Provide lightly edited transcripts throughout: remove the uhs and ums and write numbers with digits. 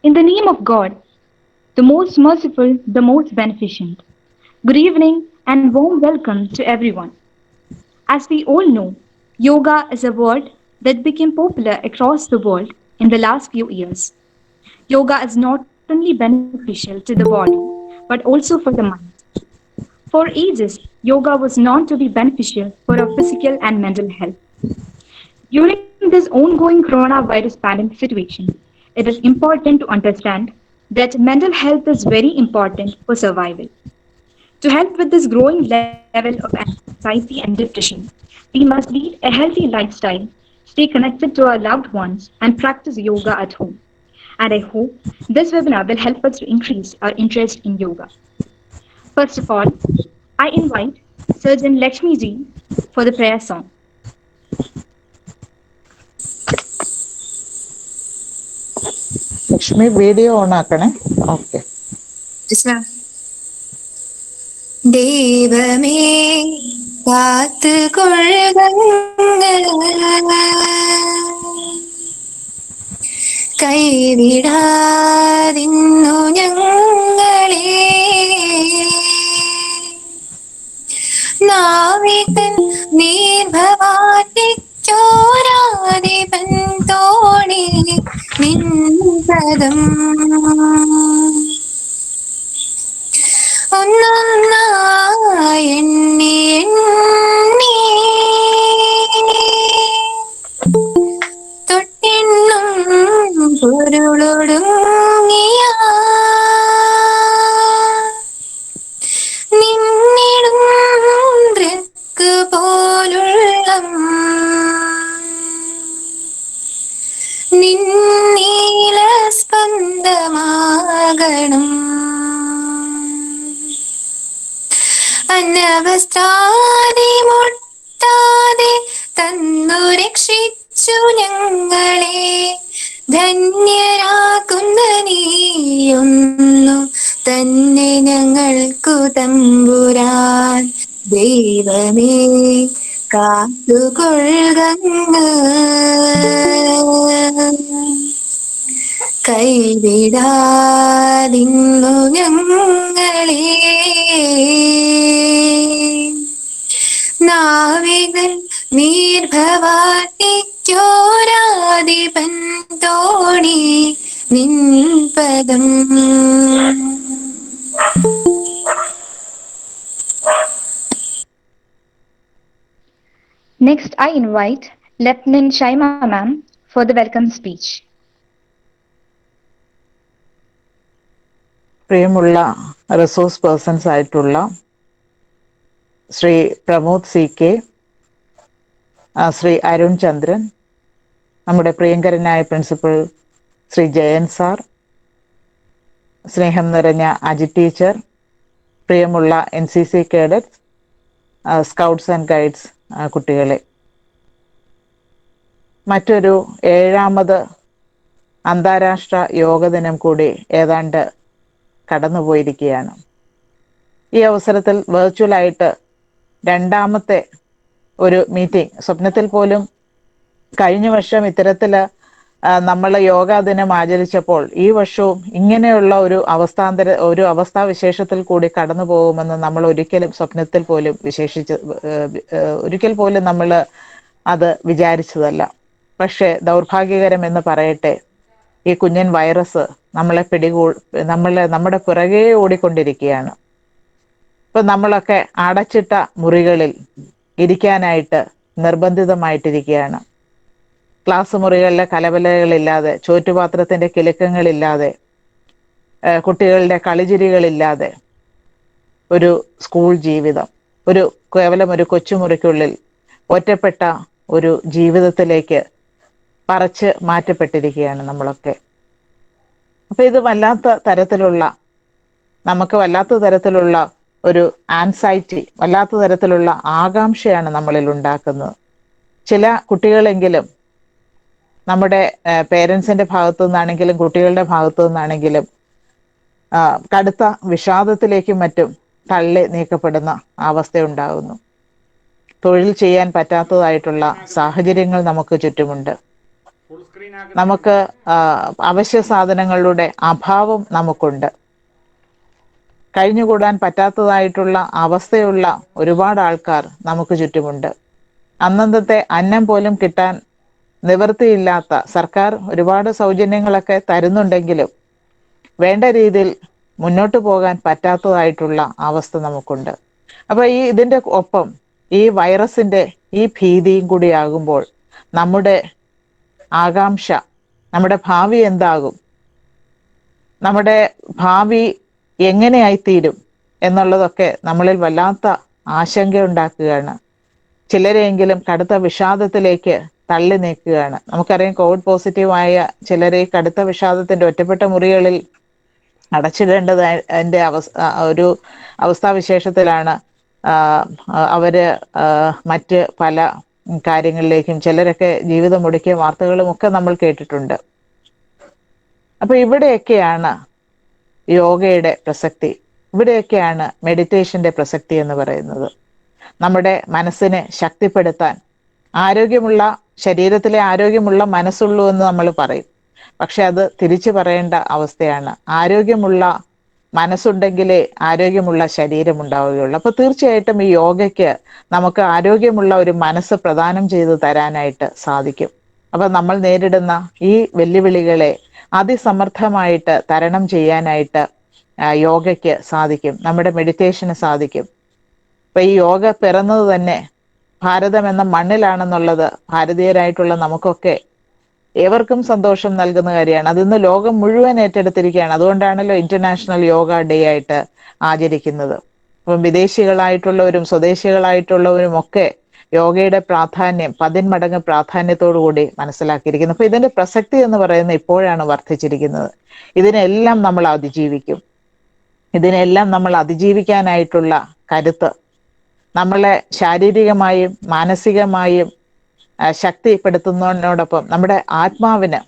In the name of God, the most merciful, the most beneficent. Good evening and warm welcome to everyone. As we all know, yoga is a word that became popular across the world in the last few years. Yoga is not only beneficial to the body, but also for the mind. For ages, yoga was known to be beneficial for our physical and mental health. During this ongoing coronavirus pandemic situation, it is important to understand that mental health is very important for survival. To help with this growing level of anxiety and depression, we must lead a healthy lifestyle, stay connected to our loved ones, and practice yoga at home. And I hope this webinar will help us to increase our interest in yoga. First of all, I invite Surgeon Lakshmi ji for the prayer song. Lakshmi video on ആക്കണേ. Okay. ദൈവമേ കാത്തുകൊള്ളുക കൈവിടാതിന്നു ഞങ്ങളെ നാവികൻ നീർഭവാറ്റിച്ചോരാധിപൻ തോണി നിൻപദം ഒന്നൊന്നായി എണ്ണി എണ്ണി തൊട്ടെണ്ണും പൊരുളൊടുങ്ങിയ നിന്നിടും ദൃക്ക് പോലുള്ള നിന്നീല സ്പന്ദമാകണം അനവസ്ഥാതെ മുട്ടാതെ തന്നു രക്ഷിച്ചു ഞങ്ങളെ ധന്യരാക്കുന്ന നീയൊന്നു തന്നെ ഞങ്ങൾക്കു തമ്പുരാൻ ദൈവമേ കാത്തുകൊള്ളുക കൈവിടാതിന്നു ഞങ്ങളെ നാവികൻ നീർഭവാറ്റിച്ചോരാധിപൻ തോണി നിൻപദം. Next, I invite Lieutenant Shaima ma'am for the welcome speech. പ്രിയമുള്ള റിസോഴ്സ് പേഴ്സൺസ് ആയിട്ടുള്ള ശ്രീ പ്രമോദ് സി കെ, ശ്രീ അരുൺ ചന്ദ്രൻ, നമ്മുടെ പ്രിയങ്കരനായ പ്രിൻസിപ്പൽ ശ്രീ ജയൻ സാർ, സ്നേഹം നിറഞ്ഞ അജി ടീച്ചർ, പ്രിയമുള്ള NCC cadets, scouts and guides കുട്ടികളെ, മറ്റൊരു 7ാമത് അന്താരാഷ്ട്ര യോഗ ദിനം കൂടി ഏതാണ്ട് കടന്നുപോയിരിക്കുകയാണ്. ഈ അവസരത്തിൽ വെർച്വലായിട്ട് 2ാമത്തെ ഒരു മീറ്റിംഗ്, സ്വപ്നത്തിൽ പോലും കഴിഞ്ഞ വർഷം ഇത്തരത്തിൽ നമ്മൾ യോഗാ ദിനം ആചരിച്ചപ്പോൾ ഈ വർഷവും ഇങ്ങനെയുള്ള ഒരു അവസ്ഥാവിശേഷത്തിൽ കൂടി കടന്നു പോകുമെന്ന് നമ്മൾ ഒരിക്കലും സ്വപ്നത്തിൽ പോലും ഒരിക്കൽ പോലും നമ്മൾ അത് വിചാരിച്ചതല്ല. പക്ഷേ ദൗർഭാഗ്യകരം എന്ന് പറയട്ടെ, ഈ കുഞ്ഞൻ വൈറസ് നമ്മുടെ പുറകെ ഓടിക്കൊണ്ടിരിക്കുകയാണ്. ഇപ്പൊ നമ്മളൊക്കെ അടച്ചിട്ട മുറികളിൽ ഇരിക്കാനായിട്ട് നിർബന്ധിതമായിട്ടിരിക്കുകയാണ്. ക്ലാസ് മുറികളിലെ കലവലകളില്ലാതെ, ചോറ്റുപാത്രത്തിന്റെ കിലുക്കങ്ങളില്ലാതെ, കുട്ടികളുടെ കളിചിരികളില്ലാതെ ഒരു സ്കൂൾ ജീവിതം, കേവലം ഒരു കൊച്ചുമുറിക്കുള്ളിൽ ഒറ്റപ്പെട്ട ഒരു ജീവിതത്തിലേക്ക് പറിച്ച് മാറ്റപ്പെട്ടിരിക്കുകയാണ് നമ്മളൊക്കെ. അപ്പൊ ഇത് നമുക്ക് വല്ലാത്ത തരത്തിലുള്ള ഒരു ആൻസൈറ്റി, വല്ലാത്ത തരത്തിലുള്ള ആകാംക്ഷയാണ് നമ്മളിൽ ഉണ്ടാക്കുന്നത്. ചില കുട്ടികളെങ്കിലും നമ്മുടെ പേരൻസിന്റെ ഭാഗത്തു നിന്നാണെങ്കിലും കുട്ടികളുടെ ഭാഗത്തു നിന്നാണെങ്കിലും കടുത്ത വിഷാദത്തിലേക്കും മറ്റും തള്ളി നീക്കപ്പെടുന്ന അവസ്ഥയുണ്ടാകുന്നു. തൊഴിൽ ചെയ്യാൻ പറ്റാത്തതായിട്ടുള്ള സാഹചര്യങ്ങൾ നമുക്ക് ചുറ്റുമുണ്ട്. നമുക്ക് അവശ്യ സാധനങ്ങളുടെ അഭാവം നമുക്കുണ്ട്. കഴിഞ്ഞുകൂടാൻ പറ്റാത്തതായിട്ടുള്ള അവസ്ഥയുള്ള ഒരുപാട് ആൾക്കാർ നമുക്ക് ചുറ്റുമുണ്ട്. അന്നന്നത്തെ അന്നം പോലും കിട്ടാൻ നിവൃത്തിയില്ലാത്ത സർക്കാർ ഒരുപാട് സൗജന്യങ്ങളൊക്കെ തരുന്നുണ്ടെങ്കിലും വേണ്ട രീതിയിൽ മുന്നോട്ട് പോകാൻ പറ്റാത്തതായിട്ടുള്ള അവസ്ഥ നമുക്കുണ്ട്. അപ്പൊ ഇതിന്റെ ഒപ്പം ഈ വൈറസിന്റെ ഈ ഭീതിയും കൂടിയാകുമ്പോൾ നമ്മുടെ ആകാംക്ഷ, നമ്മുടെ ഭാവി എന്താകും, നമ്മുടെ ഭാവി എങ്ങനെയായിത്തീരും എന്നുള്ളതൊക്കെ നമ്മളിൽ വല്ലാത്ത ആശങ്കയുണ്ടാക്കുകയാണ്. ചിലരെങ്കിലും കടുത്ത വിഷാദത്തിലേക്ക് തള്ളി നീക്കുകയാണ്. നമുക്കറിയാം, കോവിഡ് പോസിറ്റീവായ ചിലരെ കടുത്ത വിഷാദത്തിന്റെ ഒറ്റപ്പെട്ട മുറികളിൽ അടച്ചിടേണ്ടത് അതിന്റെ ഒരു അവസ്ഥാവിശേഷത്തിലാണ് അവര് മറ്റ് പല കാര്യങ്ങളിലേക്കും, ചിലരൊക്കെ ജീവിതം ഒടുക്കിയ വാർത്തകളും ഒക്കെ നമ്മൾ കേട്ടിട്ടുണ്ട്. അപ്പൊ ഇവിടെയൊക്കെയാണ് യോഗയുടെ പ്രസക്തി, ഇവിടെയൊക്കെയാണ് മെഡിറ്റേഷന്റെ പ്രസക്തി എന്ന് പറയുന്നത്. നമ്മുടെ മനസ്സിനെ ശക്തിപ്പെടുത്താൻ, ആരോഗ്യമുള്ള ശരീരത്തിലെ ആരോഗ്യമുള്ള മനസ്സുള്ളൂ എന്ന് നമ്മൾ പറയും. പക്ഷെ അത് തിരിച്ചു പറയേണ്ട അവസ്ഥയാണ്. ആരോഗ്യമുള്ള മനസ്സുണ്ടെങ്കിലേ ആരോഗ്യമുള്ള ശരീരം ഉണ്ടാവുകയുള്ളൂ. അപ്പൊ തീർച്ചയായിട്ടും ഈ യോഗയ്ക്ക് നമുക്ക് ആരോഗ്യമുള്ള ഒരു മനസ്സ് പ്രദാനം ചെയ്തു തരാനായിട്ട് സാധിക്കും. അപ്പൊ നമ്മൾ നേരിടുന്ന ഈ വെല്ലുവിളികളെ അതിസമർത്ഥമായിട്ട് തരണം ചെയ്യാനായിട്ട് യോഗയ്ക്ക് സാധിക്കും, നമ്മുടെ മെഡിറ്റേഷന് സാധിക്കും. അപ്പൊ ഈ യോഗ പിറന്നത് തന്നെ ഭാരതം എന്ന മണ്ണിലാണെന്നുള്ളത് ഭാരതീയരായിട്ടുള്ള നമുക്കൊക്കെ ഏവർക്കും സന്തോഷം നൽകുന്ന കാര്യമാണ്. അതിന്ന് ലോകം മുഴുവൻ ഏറ്റെടുത്തിരിക്കുകയാണ്. അതുകൊണ്ടാണല്ലോ ഇന്റർനാഷണൽ യോഗ ഡേ ആയിട്ട് ആചരിക്കുന്നത്. അപ്പം വിദേശികളായിട്ടുള്ളവരും സ്വദേശികളായിട്ടുള്ളവരും ഒക്കെ യോഗയുടെ പ്രാധാന്യം 10 മടങ്ങ് പ്രാധാന്യത്തോടു കൂടി മനസ്സിലാക്കിയിരിക്കുന്നു. അപ്പൊ ഇതിന്റെ പ്രസക്തി എന്ന് പറയുന്നത് ഇപ്പോഴാണ് വർദ്ധിച്ചിരിക്കുന്നത്. ഇതിനെല്ലാം നമ്മൾ അതിജീവിക്കും. ഇതിനെല്ലാം നമ്മൾ അതിജീവിക്കാനായിട്ടുള്ള കരുത്ത് നമ്മളെ ശാരീരികമായും മാനസികമായും ശക്തിപ്പെടുത്തുന്നതിനോടൊപ്പം നമ്മുടെ ആത്മാവിന്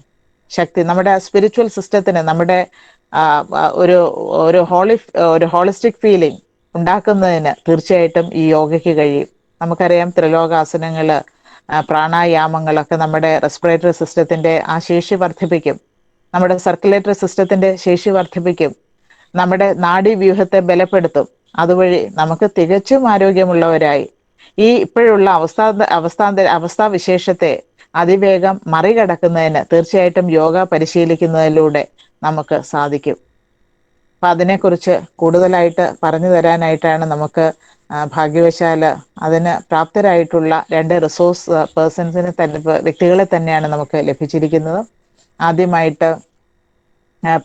ശക്തി, നമ്മുടെ സ്പിരിച്വൽ സിസ്റ്റത്തിന്, നമ്മുടെ ഒരു ഒരു ഹോളിസ്റ്റിക് ഫീലിംഗ് ഉണ്ടാക്കുന്നതിന് തീർച്ചയായിട്ടും ഈ യോഗയ്ക്ക് കഴിയും. നമുക്കറിയാം, ത്രിലോകാസനങ്ങള്, പ്രാണായാമങ്ങളൊക്കെ നമ്മുടെ റെസ്പിറേറ്ററി സിസ്റ്റത്തിന്റെ ആ ശേഷി വർദ്ധിപ്പിക്കും, നമ്മുടെ സർക്കുലേറ്ററി സിസ്റ്റത്തിന്റെ ശേഷി വർദ്ധിപ്പിക്കും, നമ്മുടെ നാഡീവ്യൂഹത്തെ ബലപ്പെടുത്തും. അതുവഴി നമുക്ക് തികച്ചും ആരോഗ്യമുള്ളവരായി ഈ ഇപ്പോഴുള്ള അവസ്ഥാവിശേഷത്തെ അതിവേഗം മറികടക്കുന്നതിന് തീർച്ചയായിട്ടും യോഗ പരിശീലിക്കുന്നതിലൂടെ നമുക്ക് സാധിക്കും. അപ്പൊ അതിനെക്കുറിച്ച് കൂടുതലായിട്ട് പറഞ്ഞു തരാനായിട്ടാണ് നമുക്ക് ഭാഗ്യവശാല് അതിന് പ്രാപ്തരായിട്ടുള്ള 2 റിസോഴ്സ് പേഴ്സൺസിനെ തന്നെ, വ്യക്തികളെ തന്നെയാണ് നമുക്ക് ലഭിച്ചിരിക്കുന്നത്. ആദ്യമായിട്ട്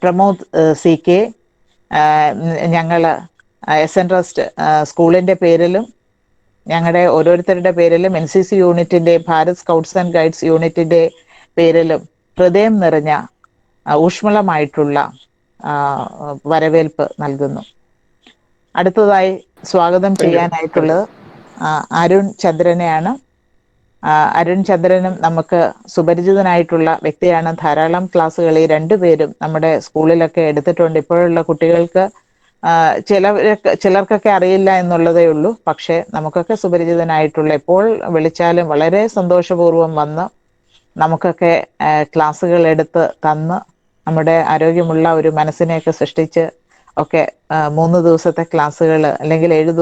പ്രമോദ് CK, ഞങ്ങള് എസ്.എൻ. ട്രസ്റ്റ് സ്കൂളിന്റെ പേരിലും ഞങ്ങളുടെ ഓരോരുത്തരുടെ പേരിലും NCC യൂണിറ്റിന്റെ, ഭാരത് സ്കൗട്ട്സ് ആൻഡ് ഗൈഡ്സ് യൂണിറ്റിന്റെ പേരിലും ഹൃദയം നിറഞ്ഞ ഊഷ്മളമായിട്ടുള്ള വരവേൽപ്പ് നൽകുന്നു. അടുത്തതായി സ്വാഗതം ചെയ്യാനായിട്ടുള്ളത് അരുൺ ചന്ദ്രനെയാണ്. അരുൺ ചന്ദ്രനും നമുക്ക് സുപരിചിതനായിട്ടുള്ള വ്യക്തിയാണ്. ധാരാളം ക്ലാസ്സുകൾ ഈ 2 പേരും നമ്മുടെ സ്കൂളിലൊക്കെ എടുത്തിട്ടുണ്ട്. ഇപ്പോഴുള്ള കുട്ടികൾക്ക് ചിലർക്കൊക്കെ അറിയില്ല എന്നുള്ളതേ ഉള്ളൂ. പക്ഷെ നമുക്കൊക്കെ സുപരിചിതനായിട്ടുള്ള, എപ്പോൾ വിളിച്ചാലും വളരെ സന്തോഷപൂർവ്വം വന്ന് നമുക്കൊക്കെ ക്ലാസ്സുകൾ എടുത്ത് തന്ന് നമ്മുടെ ആരോഗ്യമുള്ള ഒരു മനസ്സിനെയൊക്കെ സൃഷ്ടിച്ച് ഒക്കെ 3 ദിവസത്തെ ക്ലാസ്സുകൾ അല്ലെങ്കിൽ 3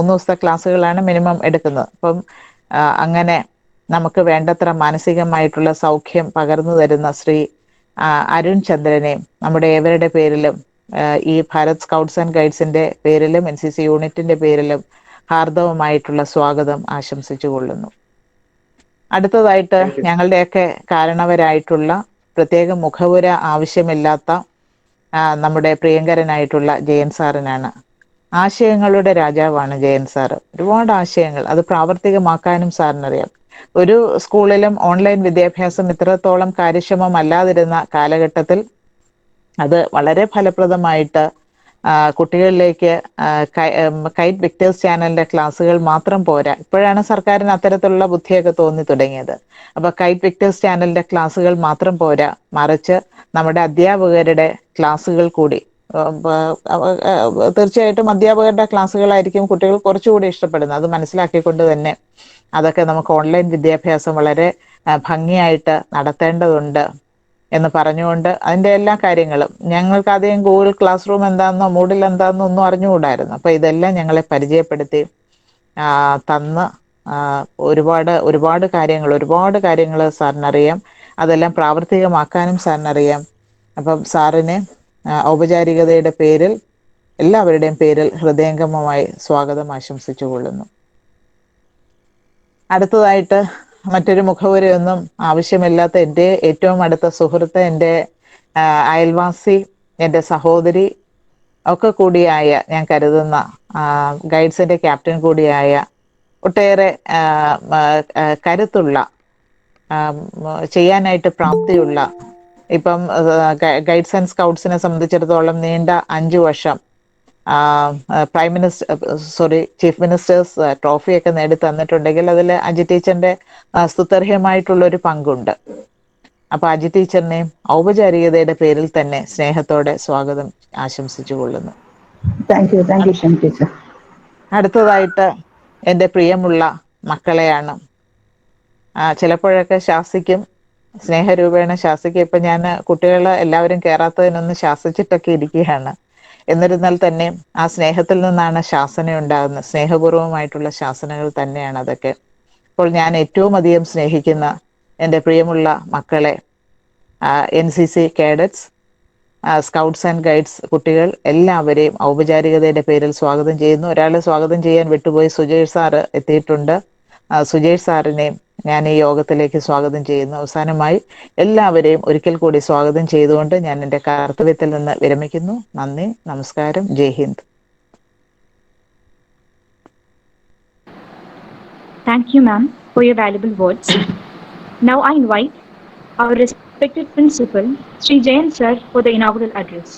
ദിവസത്തെ ക്ലാസ്സുകളാണ് മിനിമം എടുക്കുന്നത്. അപ്പം അങ്ങനെ നമുക്ക് വേണ്ടത്ര മാനസികമായിട്ടുള്ള സൗഖ്യം പകർന്നു തരുന്ന ശ്രീ അരുൺ ചന്ദ്രനെയും നമ്മുടെ ഏവരുടെ പേരിലും ഈ ഭാരത് സ്കൗട്ട്സ് ആൻഡ് ഗൈഡ്സിന്റെ പേരിലും NCC യൂണിറ്റിന്റെ പേരിലും ഹാർദവമായിട്ടുള്ള സ്വാഗതം ആശംസിച്ചു കൊള്ളുന്നു. അടുത്തതായിട്ട് ഞങ്ങളുടെയൊക്കെ കാരണവരായിട്ടുള്ള, പ്രത്യേക മുഖവുര ആവശ്യമില്ലാത്ത നമ്മുടെ പ്രിയങ്കരനായിട്ടുള്ള ജയൻ സാറിനാണ്. ആശയങ്ങളുടെ രാജാവാണ് ജയൻ സാറ്. ഒരുപാട് ആശയങ്ങൾ അത് പ്രാവർത്തികമാക്കാനും സാറിനറിയാം. ഒരു സ്കൂളിലും ഓൺലൈൻ വിദ്യാഭ്യാസം ഇത്രത്തോളം കാര്യക്ഷമമല്ലാതിരുന്ന കാലഘട്ടത്തിൽ അത് വളരെ ഫലപ്രദമായിട്ട് കുട്ടികളിലേക്ക് കൈറ്റ് വിക്ടേഴ്സ് ചാനലിന്റെ ക്ലാസ്സുകൾ മാത്രം പോരാ, ഇപ്പോഴാണ് സർക്കാരിന് അത്തരത്തിലുള്ള ബുദ്ധിയൊക്കെ തോന്നി തുടങ്ങിയത്. അപ്പൊ കൈറ്റ് വിക്ടേഴ്സ് ചാനലിന്റെ ക്ലാസ്സുകൾ മാത്രം പോരാ, മറിച്ച് നമ്മുടെ അധ്യാപകരുടെ ക്ലാസ്സുകൾ കൂടി തീർച്ചയായിട്ടും അധ്യാപകരുടെ ക്ലാസ്സുകളായിരിക്കും കുട്ടികൾ കുറച്ചുകൂടി ഇഷ്ടപ്പെടുന്നത്. അത് മനസ്സിലാക്കിക്കൊണ്ട് തന്നെ അതൊക്കെ നമുക്ക് ഓൺലൈൻ വിദ്യാഭ്യാസം വളരെ ഭംഗിയായിട്ട് നടത്തേണ്ടതുണ്ട് എന്ന് പറഞ്ഞുകൊണ്ട് അതിൻ്റെ എല്ലാ കാര്യങ്ങളും ഞങ്ങൾക്ക് ആദ്യം ഗൂഗിൾ ക്ലാസ് റൂം എന്താണെന്നോ മൂഡിൽ എന്താണെന്നോ ഒന്നും അറിഞ്ഞുകൂടായിരുന്നു. അപ്പോൾ ഇതെല്ലാം ഞങ്ങളെ പരിചയപ്പെടുത്തി തന്ന് ഒരുപാട് കാര്യങ്ങൾ സാറിനറിയാം. അതെല്ലാം പ്രാവർത്തികമാക്കാനും സാറിനറിയാം. അപ്പം സാറിനെ ഔപചാരികതയുടെ പേരിൽ എല്ലാവരുടെയും പേരിൽ ഹൃദയംഗമമായി സ്വാഗതം ആശംസിച്ചു കൊള്ളുന്നു. അടുത്തതായിട്ട് മറ്റൊരു മുഖവുരയൊന്നും ആവശ്യമില്ലാത്ത എൻ്റെ ഏറ്റവും അടുത്ത സുഹൃത്ത്, എൻ്റെ അയൽവാസി, എൻ്റെ സഹോദരി ഒക്കെ കൂടിയായ ഞാൻ കരുതുന്ന ഗൈഡ്സിൻ്റെ ക്യാപ്റ്റൻ കൂടിയായ ഒട്ടേറെ കരുത്തുള്ള ചെയ്യാനായിട്ട് പ്രാപ്തിയുള്ള ഇപ്പം ഗൈഡ്സ് ആൻഡ് സ്കൗട്ട്സിനെ സംബന്ധിച്ചിടത്തോളം നീണ്ട 5 വർഷം ചീഫ് മിനിസ്റ്റേഴ്സ് ട്രോഫിയൊക്കെ നേടി തന്നിട്ടുണ്ടെങ്കിൽ അതിൽ അജി ടീച്ചറിന്റെ സ്തുത്യർഹമായിട്ടുള്ളൊരു പങ്കുണ്ട്. അപ്പൊ അജി ടീച്ചറിനെയും ഔപചാരികതയുടെ പേരിൽ തന്നെ സ്നേഹത്തോടെ സ്വാഗതം ആശംസിച്ചു കൊള്ളുന്നു. താങ്ക് യു ഷം ടീച്ചർ. അടുത്തതായിട്ട് എൻ്റെ പ്രിയമുള്ള മക്കളെയാണ്. ചിലപ്പോഴൊക്കെ ശാസിക്കും, സ്നേഹരൂപേണ ശാസിക്കും. ഇപ്പം ഞാൻ കുട്ടികൾ എല്ലാവരും കയറാത്തതിനൊന്ന് ശാസിച്ചിട്ടൊക്കെ ഇരിക്കുകയാണ്. എന്നിരുന്നാൽ തന്നെ ആ സ്നേഹത്തിൽ നിന്നാണ് ശാസന ഉണ്ടാകുന്നത്. സ്നേഹപൂർവ്വമായിട്ടുള്ള ശാസനകൾ തന്നെയാണ് അതൊക്കെ. അപ്പോൾ ഞാൻ ഏറ്റവും അധികം സ്നേഹിക്കുന്ന എൻ്റെ പ്രിയമുള്ള മക്കളെ, NCC cadets, scouts and guides കുട്ടികൾ എല്ലാവരെയും ഔപചാരികതയുടെ പേരിൽ സ്വാഗതം ചെയ്യുന്നു. ഒരാളെ സ്വാഗതം ചെയ്യാൻ വിട്ടുപോയി, സുജേഷ് സാറ് എത്തിയിട്ടുണ്ട്. സുജേഷ് സാറിനെയും ഞാൻ ഈ യോഗത്തിലേക്ക് സ്വാഗതം ചെയ്യുന്നു. അവസാനമായി എല്ലാവരെയും ഒരിക്കൽ കൂടി സ്വാഗതം ചെയ്തുകൊണ്ട് ഞാൻ എൻ്റെ കർത്തവ്യത്തിൽ നിന്ന് വിരമിക്കുന്നു. നന്ദി, നമസ്കാരം, ജയ് Hind. Thank you, ma'am, for your valuable words. Now I invite our respected principal, Sri Jayan sir, for the inaugural address.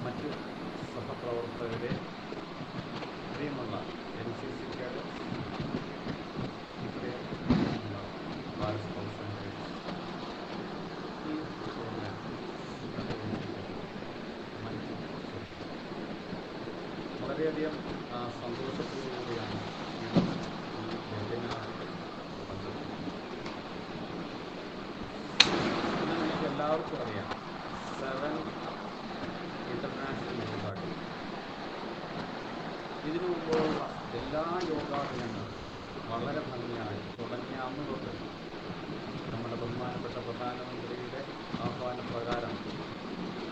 മറ്റ് സഹപ്രവർത്തകരെ, പ്രിയമുള്ള NCC കേഡറ്റ്സ്, പ്രിയമുള്ള ഭാരത് സ്കൗട്ട്സ് ആൻഡ് ഗൈഡ്സ്, ഈ പ്രോഗ്രാം വളരെയധികം സന്തോഷത്തോടുകൂടിയാണ് ഈ വെബിനാർ പങ്കെടുക്കുന്നത്. നമുക്ക് എല്ലാവർക്കും അറിയാം, 7 ഇന്റർനാഷണൽ യോഗ ഡേ. ഇതിനു മുമ്പുള്ള എല്ലാ യോഗാ ദിനങ്ങളും വളരെ ഭംഗിയായി തുടങ്ങിയ അന്ന് തൊട്ട് നമ്മുടെ ബഹുമാനപ്പെട്ട പ്രധാനമന്ത്രിയുടെ ആഹ്വാനപ്രകാരം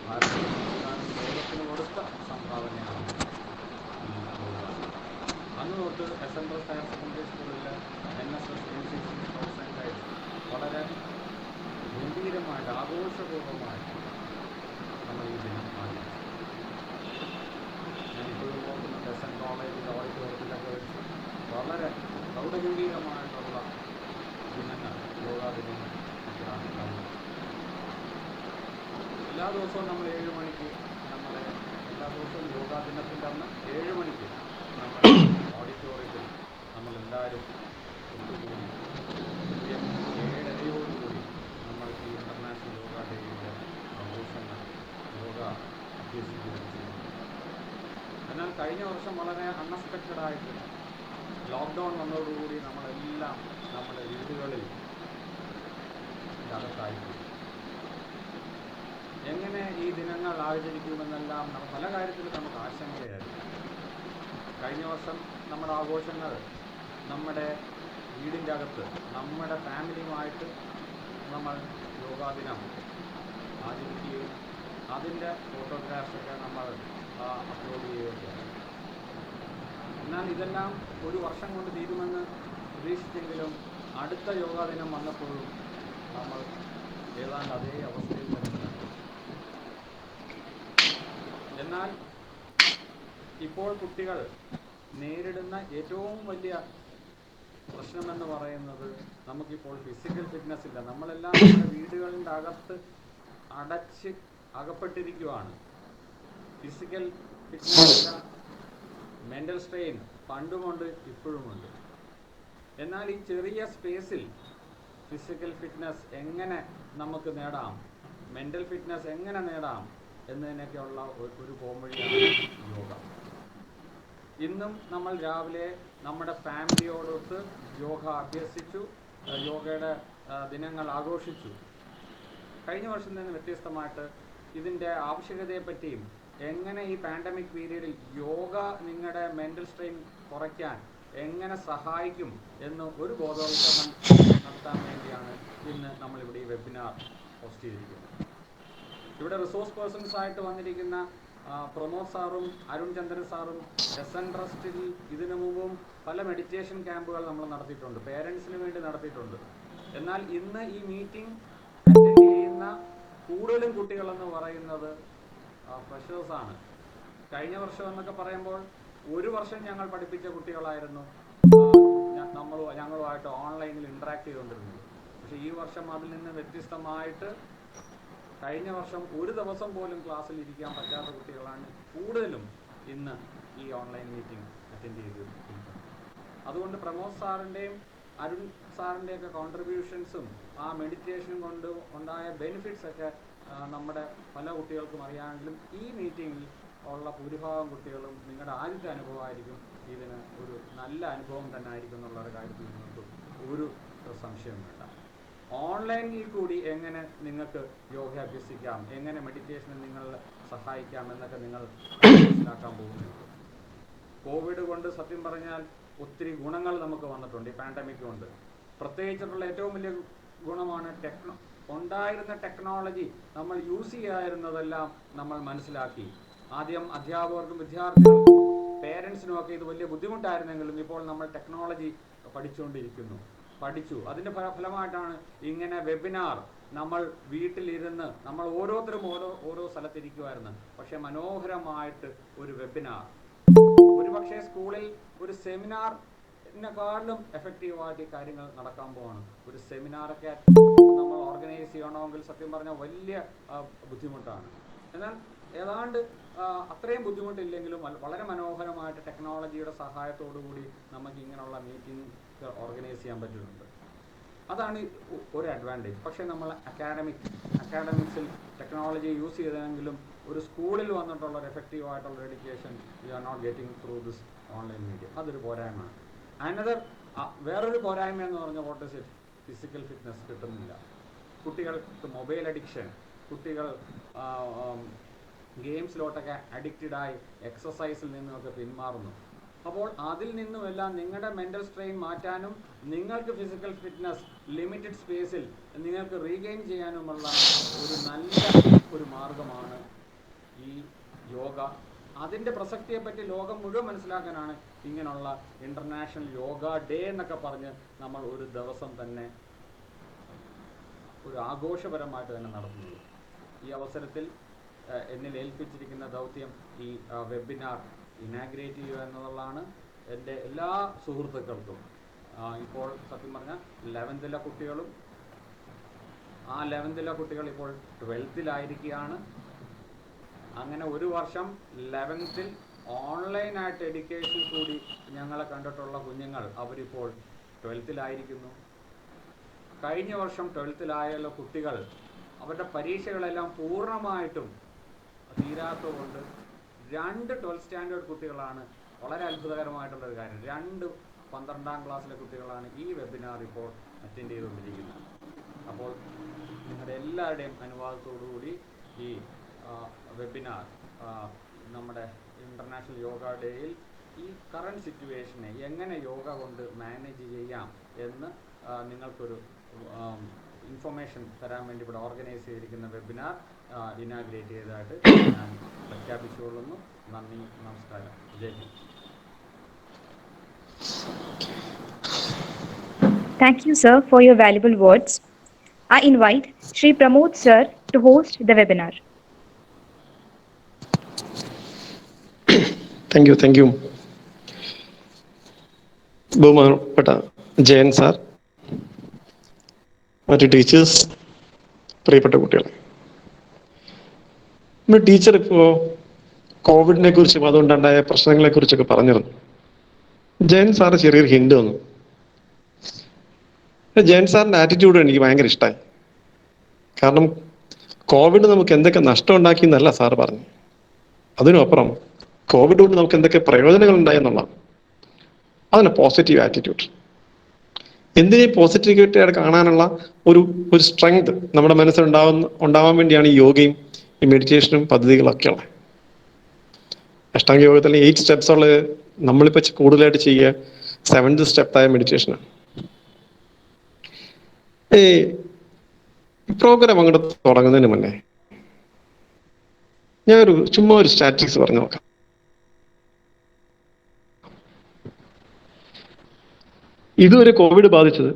ഭാരതീയ സംസ്ഥാനം ലോകത്തിന് കൊടുത്ത സംഭാവനയാണ് ഈ യോഗ. അന്ന് തൊട്ട് SNRS ഹയർ സെക്കൻഡറി സ്കൂളിൽ NSS, NCC, scouts and guides വളരെ ഗംഭീരമായിട്ട് ആഘോഷപൂർവ്വമായിട്ട് നമ്മൾ ഈ ദിനം ആചരിച്ചു. ഞാനിപ്പോഴും ഓർക്കുന്നുണ്ട്, SN കോളേജിൽ ഓഡിറ്റോറിയത്തിലൊക്കെ വെച്ച് വളരെ പ്രൗഢഗംഭീരമായിട്ടുള്ള ദിനങ്ങൾ, യോഗാ ദിനങ്ങൾ ഒക്കെയാണ് ഉണ്ടാവുന്നത്. എല്ലാ ദിവസവും നമ്മൾ 7 മണിക്ക് എല്ലാ ദിവസവും യോഗാ ദിനത്തിൻ്റെ അന്ന് 7 മണിക്ക് നമ്മുടെ ഓഡിറ്റോറിയത്തിൽ നമ്മളെല്ലാവരും ഒത്തുകൂടി കൃത്യം 7:30യോടുകൂടി നമ്മൾ ഈ ഇൻ്റർനാഷണൽ യോഗ ഡേയുടെ ആഘോഷങ്ങൾ യോഗ അഭ്യസിക്കുകയും ചെയ്യുന്നു. എന്നാൽ കഴിഞ്ഞ വർഷം വളരെ അൺഎക്സ്പെക്റ്റഡായിട്ട് ലോക്ക്ഡൗൺ വന്നതോടുകൂടി നമ്മളെല്ലാം നമ്മുടെ വീടുകളിൽ അകത്തായിപ്പോയി. എങ്ങനെ ഈ ദിനങ്ങൾ ആചരിക്കുമെന്നെല്ലാം പല കാര്യത്തിലും നമുക്ക് ആശങ്കയായിരുന്നു. കഴിഞ്ഞ വർഷം നമ്മുടെ ആഘോഷങ്ങൾ നമ്മുടെ വീടിൻ്റെ അകത്ത് നമ്മുടെ ഫാമിലിയുമായിട്ട് നമ്മൾ യോഗാ ദിനം ആചരിക്കുകയും അതിൻ്റെ ഫോട്ടോഗ്രാഫ്സൊക്കെ നമ്മൾ അപ്ലോഡ് ചെയ്യുകയൊക്കെയാണ്. എന്നാൽ ഇതെല്ലാം ഒരു വർഷം കൊണ്ട് തീരുമെന്ന് പ്രതീക്ഷിച്ചെങ്കിലും അടുത്ത യോഗാ ദിനം വന്നപ്പോഴും നമ്മൾ ഏതാണ്ട് അതേ അവസ്ഥയിൽ തന്നെയാണ്. എന്നാൽ ഇപ്പോൾ കുട്ടികൾ നേരിടുന്ന ഏറ്റവും വലിയ പ്രശ്നമെന്ന് പറയുന്നത് നമുക്കിപ്പോൾ ഫിസിക്കൽ ഫിറ്റ്നസ് ഇല്ല. നമ്മളെല്ലാം നമ്മുടെ വീടുകളുടെ അകത്ത് അടച്ച് അകപ്പെട്ടിരിക്കുവാണ്. ഫിസിക്കൽ ഫിറ്റ്നസ് ഇല്ല, മെൻ്റൽ സ്ട്രെയിൻ പണ്ടുമുണ്ട് ഇപ്പോഴുമുണ്ട്. എന്നാൽ ഈ ചെറിയ സ്പേസിൽ ഫിസിക്കൽ ഫിറ്റ്നസ് എങ്ങനെ നമുക്ക് നേടാം, മെൻ്റൽ ഫിറ്റ്നസ് എങ്ങനെ നേടാം എന്നതിനൊക്കെയുള്ള ഒരു പോംവഴിയാണ് യോഗ. ഇന്നും നമ്മൾ രാവിലെ നമ്മുടെ ഫാമിലിയോടൊത്ത് യോഗ അഭ്യസിച്ചു, യോഗയുടെ ദിനങ്ങൾ ആഘോഷിച്ചു. കഴിഞ്ഞ വർഷം നിന്ന് വ്യത്യസ്തമായിട്ട് ഇതിൻ്റെ ആവശ്യകതയെപ്പറ്റിയും എങ്ങനെ ഈ പാൻഡമിക് പീരീഡിൽ യോഗ നിങ്ങളുടെ മെൻ്റൽ സ്ട്രെയിൻ കുറയ്ക്കാൻ എങ്ങനെ സഹായിക്കും എന്ന് ഒരു ബോധവൽക്കരണം നടത്താൻ വേണ്ടിയാണ് ഇന്ന് നമ്മളിവിടെ ഈ വെബിനാർ ഹോസ്റ്റ് ചെയ്തിരിക്കുന്നത്. ഇവിടെ റിസോഴ്സ് പേഴ്സൺസ് ആയിട്ട് വന്നിരിക്കുന്ന പ്രമോദ് സാറും അരുൺ ചന്ദ്രൻ സാറും എസ്എൻ ട്രസ്റ്റിൽ ഇതിനു മുമ്പും പല മെഡിറ്റേഷൻ ക്യാമ്പുകൾ നമ്മൾ നടത്തിയിട്ടുണ്ട്, പേരൻസിന് വേണ്ടി നടത്തിയിട്ടുണ്ട്. എന്നാൽ ഇന്ന് ഈ മീറ്റിംഗ് അറ്റൻഡ് ചെയ്യുന്ന കൂടുതലും കുട്ടികളെന്ന് പറയുന്നത് ഫ്രഷേഴ്സാണ്. കഴിഞ്ഞ വർഷം എന്നൊക്കെ പറയുമ്പോൾ ഒരു വർഷം ഞങ്ങൾ പഠിപ്പിച്ച കുട്ടികളായിരുന്നു ഞങ്ങളുമായിട്ട് ഓൺലൈനിൽ ഇൻട്രാക്ട് ചെയ്തുകൊണ്ടിരുന്നത്. പക്ഷേ ഈ വർഷം അതിൽ നിന്ന് വ്യത്യസ്തമായിട്ട് കഴിഞ്ഞ വർഷം ഒരു ദിവസം പോലും ക്ലാസ്സിൽ ഇരിക്കാൻ പറ്റാത്ത കുട്ടികളാണ് കൂടുതലും ഇന്ന് ഈ ഓൺലൈൻ മീറ്റിംഗ് അറ്റൻഡ് ചെയ്തിരിക്കുന്നത്. അതുകൊണ്ട് പ്രമോദ് സാറിൻ്റെയും അരുൺ സാറിൻ്റെയൊക്കെ കോൺട്രിബ്യൂഷൻസും ആ മെഡിറ്റേഷനും കൊണ്ട് ഉണ്ടായ ബെനിഫിറ്റ്സ് ഒക്കെ നമ്മുടെ പല കുട്ടികൾക്കും അറിയാമെങ്കിലും ഈ മീറ്റിങ്ങിൽ ഉള്ള ഭൂരിഭാഗം കുട്ടികളും നിങ്ങളുടെ ആദ്യത്തെ അനുഭവമായിരിക്കും ഇതിന് ഒരു നല്ല അനുഭവം തന്നെ ആയിരിക്കും എന്നുള്ള കാര്യത്തിൽ നിങ്ങൾക്ക് ഒരു സംശയം വേണ്ട. ഓൺലൈനിൽ കൂടി എങ്ങനെ നിങ്ങൾക്ക് യോഗ അഭ്യസിക്കാം, എങ്ങനെ മെഡിറ്റേഷന് നിങ്ങൾ സഹായിക്കാം എന്നൊക്കെ നിങ്ങൾ മനസ്സിലാക്കാൻ പോകുന്നുണ്ട്. കോവിഡ് കൊണ്ട് സത്യം പറഞ്ഞാൽ ഒത്തിരി ഗുണങ്ങൾ നമുക്ക് വന്നിട്ടുണ്ട്. ഈ പാൻഡമിക് കൊണ്ട് പ്രത്യേകിച്ചിട്ടുള്ള ഏറ്റവും വലിയ ഗുണമാണ് ഉണ്ടായിരുന്ന ടെക്നോളജി നമ്മൾ യൂസ് ചെയ്യാതിരുന്നതെല്ലാം നമ്മൾ മനസ്സിലാക്കി. ആദ്യം അധ്യാപകർക്കും വിദ്യാർത്ഥികൾക്കും പേരൻസിനുമൊക്കെ ഇത് വലിയ ബുദ്ധിമുട്ടായിരുന്നെങ്കിലും ഇപ്പോൾ നമ്മൾ ടെക്നോളജി പഠിച്ചു. അതിൻ്റെ ഫലമായിട്ടാണ് ഇങ്ങനെ വെബിനാർ നമ്മൾ വീട്ടിലിരുന്ന് നമ്മൾ ഓരോരുത്തരും ഓരോ സ്ഥലത്തിരിക്കുമായിരുന്നു. പക്ഷേ മനോഹരമായിട്ട് ഒരു വെബിനാർ, ഒരുപക്ഷെ സ്കൂളിൽ ഒരു സെമിനാറിനെക്കാളും എഫക്റ്റീവായിട്ട് കാര്യങ്ങൾ നടക്കാൻ പോവാണ്. ഒരു സെമിനാറൊക്കെ നമ്മൾ ഓർഗനൈസ് ചെയ്യണമെങ്കിൽ സത്യം പറഞ്ഞാൽ വലിയ ബുദ്ധിമുട്ടാണ്. എന്നാൽ ഏതാണ്ട് അത്രയും ബുദ്ധിമുട്ടില്ലെങ്കിലും വളരെ മനോഹരമായിട്ട് ടെക്നോളജിയുടെ സഹായത്തോടു കൂടി നമുക്ക് ഇങ്ങനെയുള്ള മീറ്റിംഗ് ഓർഗനൈസ് ചെയ്യാൻ പറ്റുന്നുണ്ട്. അതാണ് ഒരു അഡ്വാൻറ്റേജ്. പക്ഷേ നമ്മൾ അക്കാഡമിക്സിൽ ടെക്നോളജി യൂസ് ചെയ്തെങ്കിലും ഒരു സ്കൂളിൽ വന്നിട്ടുള്ള ഒരു എഫക്റ്റീവായിട്ടുള്ള education you are not getting through this online media. അതൊരു പോരായ്മയാണ്. വേറൊരു പോരായ്മ എന്ന് പറഞ്ഞാൽ what is it, physical fitness കിട്ടുന്നില്ല. കുട്ടികൾക്ക് മൊബൈൽ അഡിക്ഷൻ, കുട്ടികൾ ഗെയിംസിലോട്ടൊക്കെ അഡിക്റ്റഡായി എക്സസൈസിൽ നിന്നുമൊക്കെ പിന്മാറുന്നു. അപ്പോൾ അതിൽ നിന്നുമെല്ലാം നിങ്ങളുടെ മെൻ്റൽ സ്ട്രെയിൻ മാറ്റാനും നിങ്ങൾക്ക് ഫിസിക്കൽ ഫിറ്റ്നസ് ലിമിറ്റഡ് സ്പേസിൽ നിങ്ങൾക്ക് റീഗെയിൻ ചെയ്യാനുമുള്ള ഒരു നല്ല മാർഗമാണ് ഈ യോഗ. അതിൻ്റെ പ്രസക്തിയെപ്പറ്റി ലോകം മുഴുവൻ മനസ്സിലാക്കാനാണ് ഇങ്ങനെയുള്ള ഇൻ്റർനാഷണൽ യോഗ ഡേ എന്നൊക്കെ പറഞ്ഞ് നമ്മൾ ഒരു ദിവസം തന്നെ ഒരു ആഘോഷപരമായിട്ട് തന്നെ നടത്തുന്നത്. ഈ അവസരത്തിൽ എന്നിൽ ഏൽപ്പിച്ചിരിക്കുന്ന ദൗത്യം ഈ വെബിനാർ ഇനാഗ്രേറ്റ് ചെയ്യുക എന്നുള്ളതാണ്. എൻ്റെ എല്ലാ സുഹൃത്തുക്കൾക്കും ഇപ്പോൾ സത്യം പറഞ്ഞാൽ 11th കുട്ടികളും ആ 11th കുട്ടികൾ ഇപ്പോൾ 12th അങ്ങനെ ഒരു വർഷം 11th ഓൺലൈനായിട്ട് എഡ്യൂക്കേഷൻ കൂടി ഞങ്ങളെ കണ്ടിട്ടുള്ള കുഞ്ഞുങ്ങൾ അവരിപ്പോൾ 12th. കഴിഞ്ഞ വർഷം 12th കുട്ടികൾ അവരുടെ പരീക്ഷകളെല്ലാം പൂർണ്ണമായിട്ടും തീരാത്തതുകൊണ്ട് 2 12th സ്റ്റാൻഡേർഡ് കുട്ടികളാണ്. വളരെ അത്ഭുതകരമായിട്ടുള്ളൊരു കാര്യം, 2 12ാം ക്ലാസ്സിലെ കുട്ടികളാണ് ഈ വെബിനാർ ഇപ്പോൾ അറ്റൻഡ് ചെയ്തുകൊണ്ടിരിക്കുന്നത്. അപ്പോൾ നിങ്ങളുടെ എല്ലാവരുടെയും അനുവാദത്തോടുകൂടി ഈ വെബിനാർ നമ്മുടെ ഇൻ്റർനാഷണൽ യോഗ ഡേയിൽ ഈ കറണ്ട് സിറ്റുവേഷനെ എങ്ങനെ യോഗ കൊണ്ട് മാനേജ് ചെയ്യാം എന്ന് നിങ്ങൾക്കൊരു ഇൻഫർമേഷൻ തരാൻ വേണ്ടി ഇവിടെ ഓർഗനൈസ് ചെയ്തിരിക്കുന്ന വെബിനാർ ഇനാഗ്രേറ്റ് ചെയ്തതായിട്ട് ഞാൻ പ്രഖ്യാപിച്ചുകൊള്ളുന്നു. നന്ദി, നമസ്കാരം, ജയ് Hind. Thank you, sir, for your valuable words. I invite Shri Pramod sir to host the webinar. Thank you. ബഹുമാനപ്പെട്ട ജയൻ സാർ, മറ്റു ടീച്ചേഴ്സ്, പ്രിയപ്പെട്ട കുട്ടികളെ, നമ്മുടെ ടീച്ചർ ഇപ്പോൾ കോവിഡിനെ കുറിച്ചും അതുകൊണ്ടുണ്ടായ പ്രശ്നങ്ങളെ കുറിച്ചൊക്കെ പറഞ്ഞിരുന്നു. ജയൻ സാറ് ചെറിയൊരു ഹിന്റ് തന്നു. ജയൻ സാറിന്റെ ആറ്റിറ്റ്യൂഡ് എനിക്ക് ഭയങ്കര ഇഷ്ടമായി. കാരണം കോവിഡ് നമുക്ക് എന്തൊക്കെ നഷ്ടം ഉണ്ടാക്കി എന്നല്ല സാറ് പറഞ്ഞു, അതിനപ്പുറം കോവിഡ് കൊണ്ട് നമുക്ക് എന്തൊക്കെ പ്രയോജനങ്ങൾ ഉണ്ടായെന്നുള്ളതാണ്. അതിന് പോസിറ്റീവ് ആറ്റിറ്റ്യൂഡ്. എന്തിനേയും പോസിറ്റിവിറ്റിയായിട്ട് കാണാനുള്ള ഒരു സ്ട്രെങ്ത് നമ്മുടെ മനസ്സിൽ ഉണ്ടാവാൻ വേണ്ടിയാണ് ഈ യോഗയും ഈ മെഡിറ്റേഷനും പദ്ധതികളൊക്കെ ഉള്ളത്. അഷ്ടാംഗ യോഗത്തിൽ 8 സ്റ്റെപ്സ് ഉള്ളത് നമ്മളിപ്പോൾ കൂടുതലായിട്ട് ചെയ്യുക 7th സ്റ്റെപ്പായ മെഡിറ്റേഷനാണ്. ഈ പ്രോഗ്രാം അങ്ങോട്ട് തുടങ്ങുന്നതിന് മുന്നേ ഞാനൊരു ചുമ്മാ ഒരു സ്റ്റാറ്റിസ്റ്റിക്സ് പറഞ്ഞു നോക്കാം. ഇതുവരെ കോവിഡ് ബാധിച്ചത്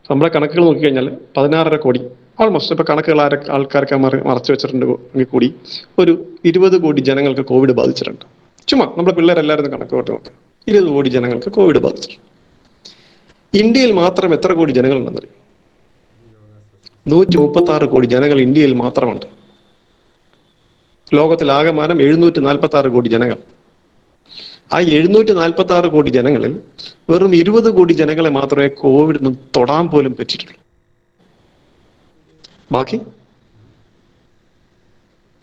നമ്മുടെ കണക്കുകൾ നോക്കിക്കഴിഞ്ഞാൽ 16.5 കോടി, ഓൾമോസ്റ്റ് ഇപ്പൊ കണക്കുകൾ ആൾക്കാർക്ക് മറച്ചു വെച്ചിട്ടുണ്ടെങ്കിൽ കൂടി ഒരു 20 കോടി ജനങ്ങൾക്ക് കോവിഡ് ബാധിച്ചിട്ടുണ്ട്. ചുമ്മാ നമ്മുടെ പിള്ളേരെല്ലാവരും കണക്ക് കൊണ്ട് നോക്കാം, 20 കോടി ജനങ്ങൾക്ക് കോവിഡ് ബാധിച്ചിട്ടുണ്ട്. ഇന്ത്യയിൽ മാത്രം എത്ര കോടി ജനങ്ങളുണ്ടെന്നറിയും? 136 കോടി ജനങ്ങൾ ഇന്ത്യയിൽ മാത്രമുണ്ട്. ലോകത്തിലാകമാനം 746 കോടി ജനങ്ങൾ. ആ 746 കോടി ജനങ്ങളിൽ വെറും 20 കോടി ജനങ്ങളെ മാത്രമേ കോവിഡ് തൊടാൻ പോലും പറ്റിയിട്ടുള്ളൂ. ബാക്കി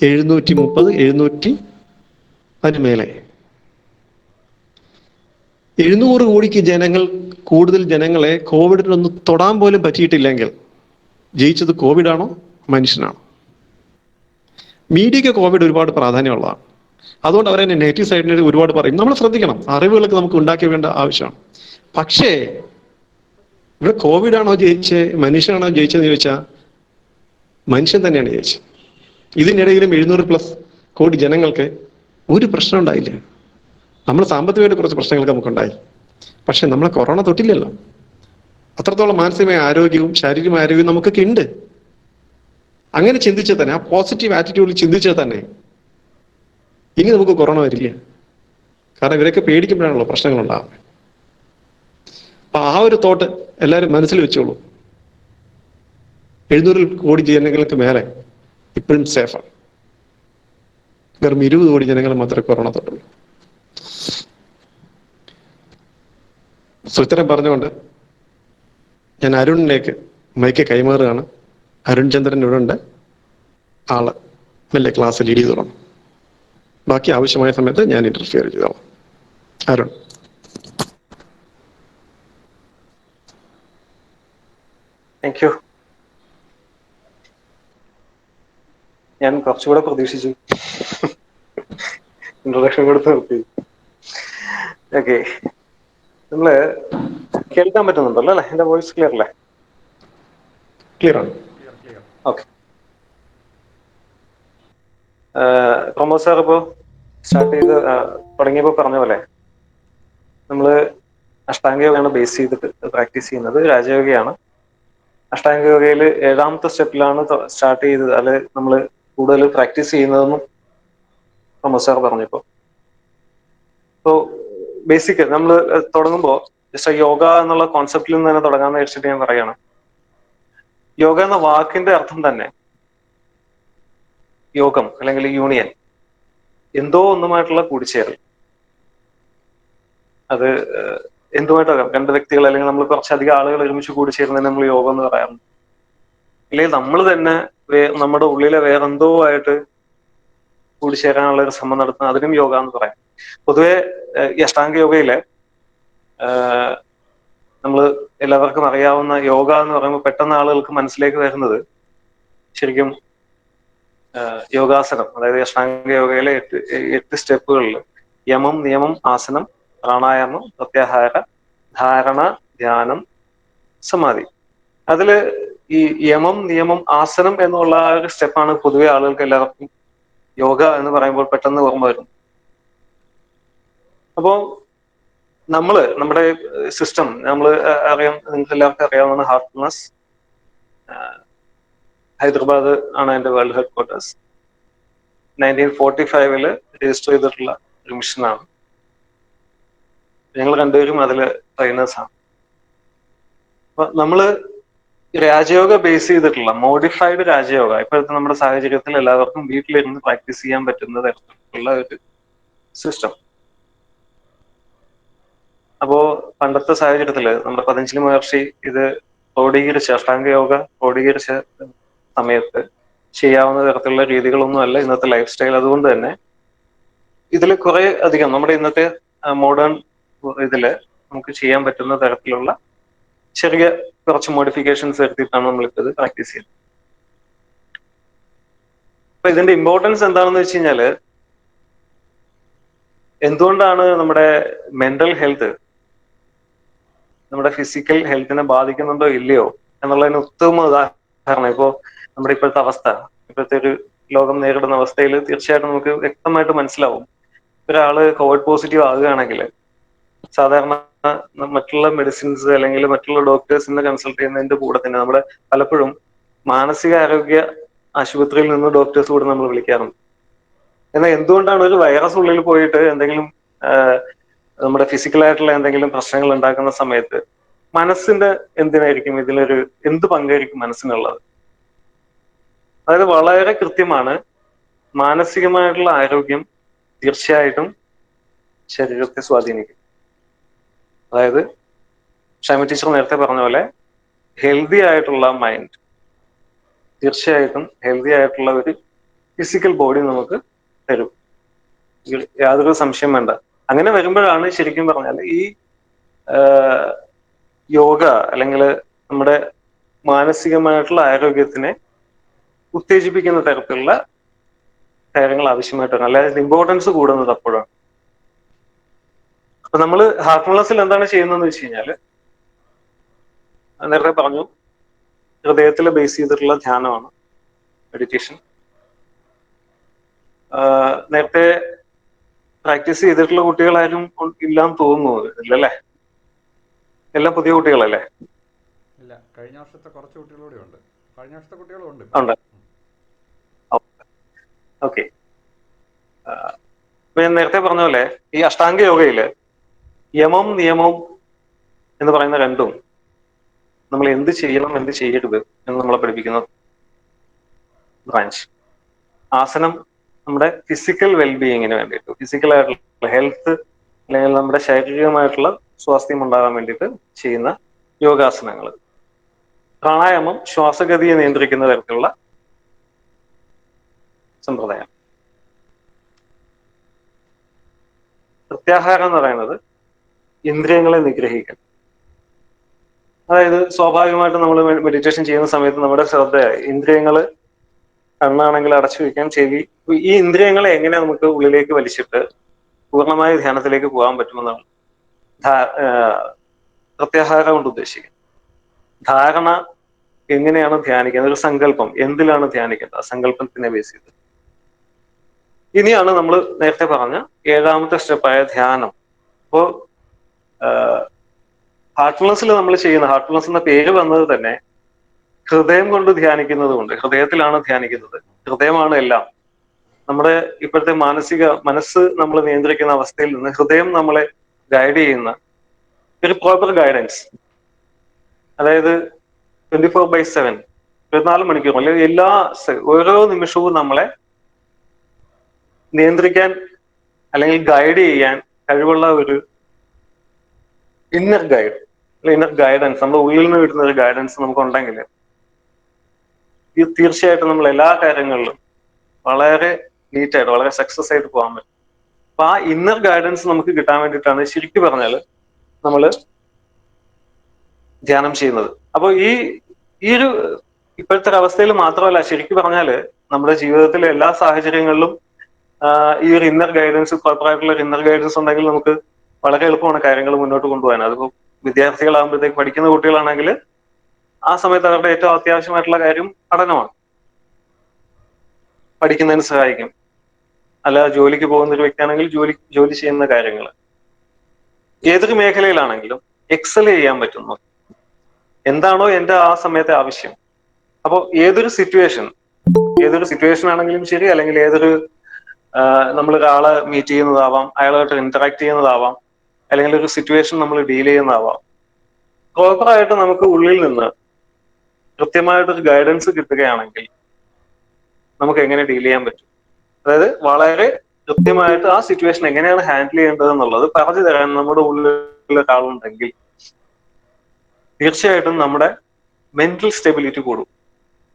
730 അതിന് മേലെ 700 കോടിക്ക് കൂടുതൽ ജനങ്ങളെ കോവിഡിനൊന്ന് തൊടാൻ പോലും പറ്റിയിട്ടില്ലെങ്കിൽ ജയിച്ചത് കോവിഡാണോ മനുഷ്യനാണോ? മീഡിയക്ക് കോവിഡ് ഒരുപാട് പ്രാധാന്യമുള്ളതാണ്. അതുകൊണ്ട് അവരെന്നെ നെഗറ്റീവ് സൈഡിന് ഒരുപാട് പറയും. നമ്മൾ ശ്രദ്ധിക്കണം, അറിവുകളൊക്കെ നമുക്ക് ഉണ്ടാക്കി വേണ്ട ആവശ്യമാണ്. പക്ഷേ ഇവിടെ കോവിഡ് ആണോ ജയിച്ചത് മനുഷ്യനാണോ ജയിച്ചതെന്ന് ചോദിച്ചാൽ മനുഷ്യൻ തന്നെയാണ് ജയിച്ചത്. ഇതിനിടയിലും 700+ കോടി ജനങ്ങൾക്ക് ഒരു പ്രശ്നം ഉണ്ടായില്ല. നമ്മൾ സാമ്പത്തികമായിട്ട് കുറച്ച് പ്രശ്നങ്ങളൊക്കെ നമുക്കുണ്ടായി, പക്ഷെ നമ്മളെ കൊറോണ തൊട്ടില്ലല്ലോ. അത്രത്തോളം മാനസികമായ ആരോഗ്യവും ശാരീരികമായ ആരോഗ്യവും നമുക്കൊക്കെ ഉണ്ട്. അങ്ങനെ ചിന്തിച്ചാൽ തന്നെ, ആ പോസിറ്റീവ് ആറ്റിറ്റ്യൂഡിൽ ചിന്തിച്ചാൽ തന്നെ ഇനി നമുക്ക് കൊറോണ വരില്ല. കാരണം ഇവരൊക്കെ പേടിക്കുമ്പോഴാണല്ലോ പ്രശ്നങ്ങൾ ഉണ്ടാകുന്നത്. അപ്പൊ ആ ഒരു തോട്ട് എല്ലാവരും മനസ്സിൽ വെച്ചോളൂ. 700 കോടി ജനങ്ങൾക്ക് മേലെ ഇപ്പോഴും സേഫാണ്. വെറും 20 കോടി ജനങ്ങൾ മാത്രമേ കൊറോണ തൊട്ടുള്ളൂ. ഇത്തരം പറഞ്ഞുകൊണ്ട് ഞാൻ അരുണിലേക്ക് മൈക്ക് കൈമാറുകയാണ്. അരുൺ ചന്ദ്രൻ ഇവിടെ ഉണ്ട്. ആള് മെല്ലെ ക്ലാസ് ലീഡ് ചെയ്ത് തുടങ്ങും. ബാക്കി ആവശ്യമായ സമയത്ത് ഞാൻ ഇന്റർഫിയർ ചെയ്തോളാം. അരുൺ. Thank you. ഞാൻ കുറച്ചുകൂടെ പ്രതീക്ഷിച്ചു, ഇൻട്രൊഡക്ഷൻ കൊടുത്ത് നിർത്തി. ഓക്കെ, നമ്മള് കേൾക്കാൻ പറ്റുന്നുണ്ടല്ലോ അല്ലെ? എന്റെ വോയിസ് ക്ലിയർ അല്ലേ? ക്ലിയർ ആണ്. ഓക്കെ. പ്രമോദ് സാർ ഇപ്പോ സ്റ്റാർട്ട് ചെയ്ത് തുടങ്ങിയപ്പോ പറഞ്ഞ പോലെ നമ്മള് അഷ്ടാംഗ യോഗയാണ് ബേസ് ചെയ്തിട്ട് പ്രാക്ടീസ് ചെയ്യുന്നത്. രാജയോഗയാണ്. അഷ്ടാംഗ യോഗയിൽ 7ാമത്തെ സ്റ്റെപ്പിലാണ് സ്റ്റാർട്ട് ചെയ്തത്, അത് നമ്മൾ കൂടുതൽ പ്രാക്ടീസ് ചെയ്യുന്നതെന്നും പ്രമോദ് സാർ പറഞ്ഞപ്പോ. സോ ബേസിക് നമ്മൾ തുടങ്ങുമ്പോൾ ജസ്റ്റ് യോഗ എന്നുള്ള കോൺസെപ്റ്റിൽ നിന്ന് തന്നെ തുടങ്ങാന്ന് വെച്ചിട്ട് ഞാൻ പറയാണ്. യോഗ എന്ന വാക്കിന്റെ അർത്ഥം തന്നെ യോഗം അല്ലെങ്കിൽ യൂണിയൻ, എന്തോ ഒന്നുമായിട്ടുള്ള കൂടിച്ചേരൽ. അത് എന്തുമായിട്ടാകാം, 2 വ്യക്തികൾ അല്ലെങ്കിൽ നമ്മൾ കുറച്ചധികം ആളുകൾ ഒരുമിച്ച് കൂടിച്ചേരുന്നതിന് നമ്മൾ യോഗം എന്ന് പറയാറുണ്ട്. അല്ലെങ്കിൽ നമ്മൾ തന്നെ നമ്മുടെ ഉള്ളിലെ വേറെന്തോ ആയിട്ട് കൂടിച്ചേരാനുള്ള ഒരു ശ്രമം നടത്തുന്ന അതിനും യോഗ എന്ന് പറയാം. പൊതുവെ ഈ അഷ്ടാംഗ യോഗയിലെ നമ്മൾ എല്ലാവർക്കും അറിയാവുന്ന യോഗ എന്ന് പറയുമ്പോൾ പെട്ടെന്ന് ആളുകൾക്ക് മനസ്സിലേക്ക് വരുന്നത് ശരിക്കും യോഗാസനം, അതായത് അഷ്ടാംഗ യോഗയിലെ 8 സ്റ്റെപ്പുകളിൽ യമം, നിയമം, ആസനം, പ്രാണായാമം, പ്രത്യാഹാര, ധാരണ, ധ്യാനം, സമാധി. അതില് ഈ യമം, നിയമം, ആസനം എന്നുള്ള ആ ഒരു സ്റ്റെപ്പാണ് പൊതുവെ ആളുകൾക്ക് എല്ലാവർക്കും യോഗ എന്ന് പറയുമ്പോൾ പെട്ടെന്ന് ഓർമ്മ വരും. അപ്പോ നമ്മുടെ സിസ്റ്റം അറിയാം, നിങ്ങൾക്ക് എല്ലാവർക്കും അറിയാവുന്ന ഹാർട്ട്ഫുൾനെസ്. ഹൈദരാബാദ് ആണ് അതിന്റെ വേൾഡ് ഹെഡ് ക്വാർട്ടേഴ്സ്. 1945 രജിസ്റ്റർ ചെയ്തിട്ടുള്ള ഒരു മിഷനാണ്. ഞങ്ങൾ രണ്ടുപേരും അതില് ട്രെയിനേഴ്സാണ്. അപ്പൊ നമ്മള് രാജയോഗ ബേസ് ചെയ്തിട്ടുള്ള മോഡിഫൈഡ് രാജയോഗ ഇപ്പോഴത്തെ നമ്മുടെ സാഹചര്യത്തിൽ എല്ലാവർക്കും വീട്ടിലിരുന്ന് പ്രാക്ടീസ് ചെയ്യാൻ പറ്റുന്ന തരത്തിലുള്ള ഒരു സിസ്റ്റം. അപ്പോ പണ്ടത്തെ സാഹചര്യത്തില് നമ്മുടെ പതഞ്ജലി മഹർഷി ഇത് ക്രോഡീകരിച്ച അഷ്ടാംഗ യോഗ ക്രോഡീകരിച്ച സമയത്ത് ചെയ്യാവുന്ന തരത്തിലുള്ള രീതികളൊന്നും അല്ല ഇന്നത്തെ ലൈഫ് സ്റ്റൈൽ. അതുകൊണ്ട് തന്നെ ഇതിൽ കുറെ അധികം നമ്മുടെ ഇന്നത്തെ മോഡേൺ ഇതില് നമുക്ക് ചെയ്യാൻ പറ്റുന്ന തരത്തിലുള്ള ചെറിയ കുറച്ച് മോഡിഫിക്കേഷൻസ് വരുത്തിയിട്ടാണ് നമ്മളിപ്പോൾ ഇത് പ്രാക്ടീസ് ചെയ്യുന്നത്. അപ്പൊ ഇതിന്റെ ഇമ്പോർട്ടൻസ് എന്താണെന്ന് വെച്ച് കഴിഞ്ഞാല്, എന്തുകൊണ്ടാണ് നമ്മുടെ മെന്റൽ ഹെൽത്ത് നമ്മുടെ ഫിസിക്കൽ ഹെൽത്തിനെ ബാധിക്കുന്നുണ്ടോ ഇല്ലയോ എന്നുള്ളതിന് ഉത്തമ ഉദാഹരണം ഇപ്പോ നമ്മുടെ ഇപ്പോഴത്തെ അവസ്ഥ, ഇപ്പോഴത്തെ ഒരു ലോകം നേരിടുന്ന അവസ്ഥയിൽ തീർച്ചയായിട്ടും നമുക്ക് വ്യക്തമായിട്ട് മനസ്സിലാവും. ഒരാള് കോവിഡ് പോസിറ്റീവ് ആകുകയാണെങ്കിൽ സാധാരണ മറ്റുള്ള മെഡിസിൻസ് അല്ലെങ്കിൽ മറ്റുള്ള ഡോക്ടേഴ്സിനെ കൺസൾട്ട് ചെയ്യുന്നതിന്റെ കൂടെ തന്നെ നമ്മുടെ പലപ്പോഴും മാനസികാരോഗ്യ ആശുപത്രിയിൽ നിന്ന് ഡോക്ടേഴ്സ് കൂടെ നമ്മൾ വിളിക്കാറുണ്ട്. എന്നാൽ എന്തുകൊണ്ടാണ് ഒരു വൈറസ് ഉള്ളിൽ പോയിട്ട് എന്തെങ്കിലും നമ്മുടെ ഫിസിക്കലായിട്ടുള്ള എന്തെങ്കിലും പ്രശ്നങ്ങൾ ഉണ്ടാക്കുന്ന സമയത്ത് മനസ്സിന്റെ എന്തിനായിരിക്കും ഇതിലൊരു എന്ത് പങ്കായിരിക്കും മനസ്സിനുള്ളത്? അതായത് വളരെ കൃത്യമാണ്, മാനസികമായിട്ടുള്ള ആരോഗ്യം തീർച്ചയായിട്ടും ശരീരത്തെ സ്വാധീനിക്കും. അതായത് ഷൈമ ടീച്ചർ നേരത്തെ പറഞ്ഞ പോലെ ഹെൽത്തി ആയിട്ടുള്ള മൈൻഡ് തീർച്ചയായിട്ടും ഹെൽത്തി ആയിട്ടുള്ള ഒരു ഫിസിക്കൽ ബോഡി നമുക്ക് തരും, യാതൊരു സംശയം വേണ്ട. അങ്ങനെ വരുമ്പോഴാണ് ശരിക്കും പറഞ്ഞാൽ ഈ യോഗ അല്ലെങ്കിൽ നമ്മുടെ മാനസികമായിട്ടുള്ള ആരോഗ്യത്തിനെ ഉത്തേജിപ്പിക്കുന്ന തരത്തിലുള്ള കാര്യങ്ങൾ ആവശ്യമായിട്ട് വരും. അല്ലാതെ ഇമ്പോർട്ടൻസ് കൂടുന്നത് അപ്പോഴാണ്. അപ്പൊ നമ്മൾ ഹാർട്ട്ഫുൾനെസ്സിൽ എന്താണ് ചെയ്യുന്നതെന്ന് വെച്ച് കഴിഞ്ഞാല്, നേരത്തെ പറഞ്ഞു ഹൃദയത്തിൽ ബേസ് ചെയ്തിട്ടുള്ള ധ്യാനമാണ് മെഡിറ്റേഷൻ. നേരത്തെ പ്രാക്ടീസ് ചെയ്തിട്ടുള്ള കുട്ടികളാരും ഇല്ലാന്ന് തോന്നുന്നു, ഇല്ലല്ലേ? എല്ലാം പുതിയ കുട്ടികളല്ലേ? ഇല്ല, കഴിഞ്ഞ വർഷത്തെ കുറച്ച് കുട്ടികളൂടെ ഉണ്ട്. കഴിഞ്ഞ വർഷത്തെ കുട്ടികളും ഉണ്ട്. ഓക്കെ. ഞാൻ നേരത്തെ പറഞ്ഞ പോലെ ഈ അഷ്ടാംഗ യോഗയില് യമം നിയമം എന്ന് പറയുന്ന രണ്ടും നമ്മൾ എന്ത് ചെയ്യണം എന്ത് ചെയ്യരുത് എന്ന് നമ്മളെ പഠിപ്പിക്കുന്ന ബ്രാഞ്ച്. ആസനം നമ്മുടെ ഫിസിക്കൽ വെൽബീയിങ്ങിന് വേണ്ടിയിട്ട്, ഫിസിക്കലായിട്ടുള്ള ഹെൽത്ത് അല്ലെങ്കിൽ നമ്മുടെ ശാരീരികമായിട്ടുള്ള സ്വാസ്ഥ്യം ഉണ്ടാകാൻ വേണ്ടിയിട്ട് ചെയ്യുന്ന യോഗാസനങ്ങൾ. പ്രാണായാമം ശ്വാസഗതിയെ നിയന്ത്രിക്കുന്ന തരത്തിലുള്ള സമ്പ്രദായം. പ്രത്യാഹാരം എന്ന് പറയുന്നത് ഇന്ദ്രിയങ്ങളെ നിഗ്രഹിക്കൽ. അതായത് സ്വാഭാവികമായിട്ടും നമ്മൾ മെഡിറ്റേഷൻ ചെയ്യുന്ന സമയത്ത് നമ്മുടെ ശ്രദ്ധ ഇന്ദ്രിയങ്ങള്, കണ്ണാണെങ്കിൽ അടച്ചു വയ്ക്കാൻ, ചെവി, ഈ ഇന്ദ്രിയങ്ങളെ എങ്ങനെ നമുക്ക് ഉള്ളിലേക്ക് വലിച്ചിട്ട് പൂർണ്ണമായ ധ്യാനത്തിലേക്ക് പോകാൻ പറ്റുമെന്നാണ് പ്രത്യാഹാരം കൊണ്ട് ഉദ്ദേശിക്കുന്നത്. ധാരണ എങ്ങനെയാണ് ധ്യാനിക്കുന്നത്, ഒരു സങ്കല്പം എന്തിലാണ് ധ്യാനിക്കേണ്ടത്, ആ സങ്കല്പത്തിനെ ബേസ് ചെയ്ത്. ഇനിയാണ് നമ്മൾ നേരത്തെ പറഞ്ഞ 7ാമത്തെ സ്റ്റെപ്പായ ധ്യാനം. അപ്പോ ഹാർട്ട്ഫുൾനെസ്സിൽ നമ്മൾ ചെയ്യുന്ന, ഹാർട്ട്ഫുൾനെസ് എന്ന പേര് വന്നത് തന്നെ ഹൃദയം കൊണ്ട് ധ്യാനിക്കുന്നത് കൊണ്ട്, ഹൃദയത്തിലാണ് ധ്യാനിക്കുന്നത്. ഹൃദയമാണ് എല്ലാം. നമ്മുടെ ഇപ്പോഴത്തെ മനസ്സ് നമ്മൾ നിയന്ത്രിക്കുന്ന അവസ്ഥയിൽ നിന്ന് ഹൃദയം നമ്മളെ ഗൈഡ് ചെയ്യുന്ന ഒരു പ്രോപ്പർ ഗൈഡൻസ്. അതായത് 24/7 24 മണിക്കൂർ അല്ലെങ്കിൽ ഓരോ നിമിഷവും നമ്മളെ നിയന്ത്രിക്കാൻ അല്ലെങ്കിൽ ഗൈഡ് ചെയ്യാൻ കഴിവുള്ള ഒരു ഇന്നർ ഗൈഡൻസ്, നമ്മുടെ ഉള്ളിൽ നിന്ന് കിട്ടുന്ന ഒരു ഗൈഡൻസ് നമുക്കുണ്ടെങ്കിൽ തീർച്ചയായിട്ടും നമ്മൾ എല്ലാ കാര്യങ്ങളിലും വളരെ നീറ്റായിട്ട് വളരെ സക്സസ് ആയിട്ട് പോകാൻ പറ്റും. അപ്പൊ ആ ഇന്നർ ഗൈഡൻസ് നമുക്ക് കിട്ടാൻ വേണ്ടിയിട്ടാണ് ശരിക്കും പറഞ്ഞാൽ നമ്മൾ ധ്യാനം ചെയ്യുന്നത്. അപ്പോൾ ഈ ഒരു ഇപ്പോഴത്തെ അവസ്ഥയിൽ മാത്രമല്ല, ശരിക്കും പറഞ്ഞാല് നമ്മുടെ ജീവിതത്തിലെ എല്ലാ സാഹചര്യങ്ങളിലും ഈ ഒരു ഇന്നർ ഗൈഡൻസ്, പ്രോപ്പറായിട്ടുള്ള ഒരു ഇന്നർ ഗൈഡൻസ് ഉണ്ടെങ്കിൽ നമുക്ക് വളരെ എളുപ്പമാണ് കാര്യങ്ങൾ മുന്നോട്ട് കൊണ്ടുപോകാൻ. അതിപ്പോ വിദ്യാർത്ഥികളാകുമ്പോഴത്തേക്ക് പഠിക്കുന്ന കുട്ടികളാണെങ്കിൽ ആ സമയത്ത് അവരുടെ ഏറ്റവും അത്യാവശ്യമായിട്ടുള്ള കാര്യം പഠനമാണ്, പഠിക്കുന്നതിന് സഹായിക്കും. അല്ല ജോലിക്ക് പോകുന്ന ഒരു വ്യക്തിയാണെങ്കിൽ ജോലി ചെയ്യുന്ന കാര്യങ്ങൾ ഏതൊരു മേഖലയിലാണെങ്കിലും എക്സൽ ചെയ്യാൻ പറ്റുന്നു. എന്താണോ എന്റെ ആ സമയത്തെ ആവശ്യം. അപ്പോൾ ഏതൊരു സിറ്റുവേഷൻ ആണെങ്കിലും ശരി, അല്ലെങ്കിൽ ഏതൊരു നമ്മൾ ഒരാളെ മീറ്റ് ചെയ്യുന്നതാവാം, അയാളുമായിട്ട് ഇന്ററാക്ട് ചെയ്യുന്നതാവാം, അല്ലെങ്കിൽ ഒരു സിറ്റുവേഷൻ നമ്മൾ ഡീൽ ചെയ്യുന്നതാവാം, പ്രോപ്പറായിട്ട് നമുക്ക് ഉള്ളിൽ നിന്ന് കൃത്യമായിട്ടൊരു ഗൈഡൻസ് കിട്ടുകയാണെങ്കിൽ നമുക്ക് എങ്ങനെ ഡീൽ ചെയ്യാൻ പറ്റും. അതായത് വളരെ കൃത്യമായിട്ട് ആ സിറ്റുവേഷൻ എങ്ങനെയാണ് ഹാൻഡിൽ ചെയ്യേണ്ടത് എന്നുള്ളത് പറഞ്ഞു തരാൻ നമ്മുടെ ഉള്ളിൽ ഒരാളുണ്ടെങ്കിൽ തീർച്ചയായിട്ടും നമ്മുടെ മെന്റൽ സ്റ്റെബിലിറ്റി കൂടും.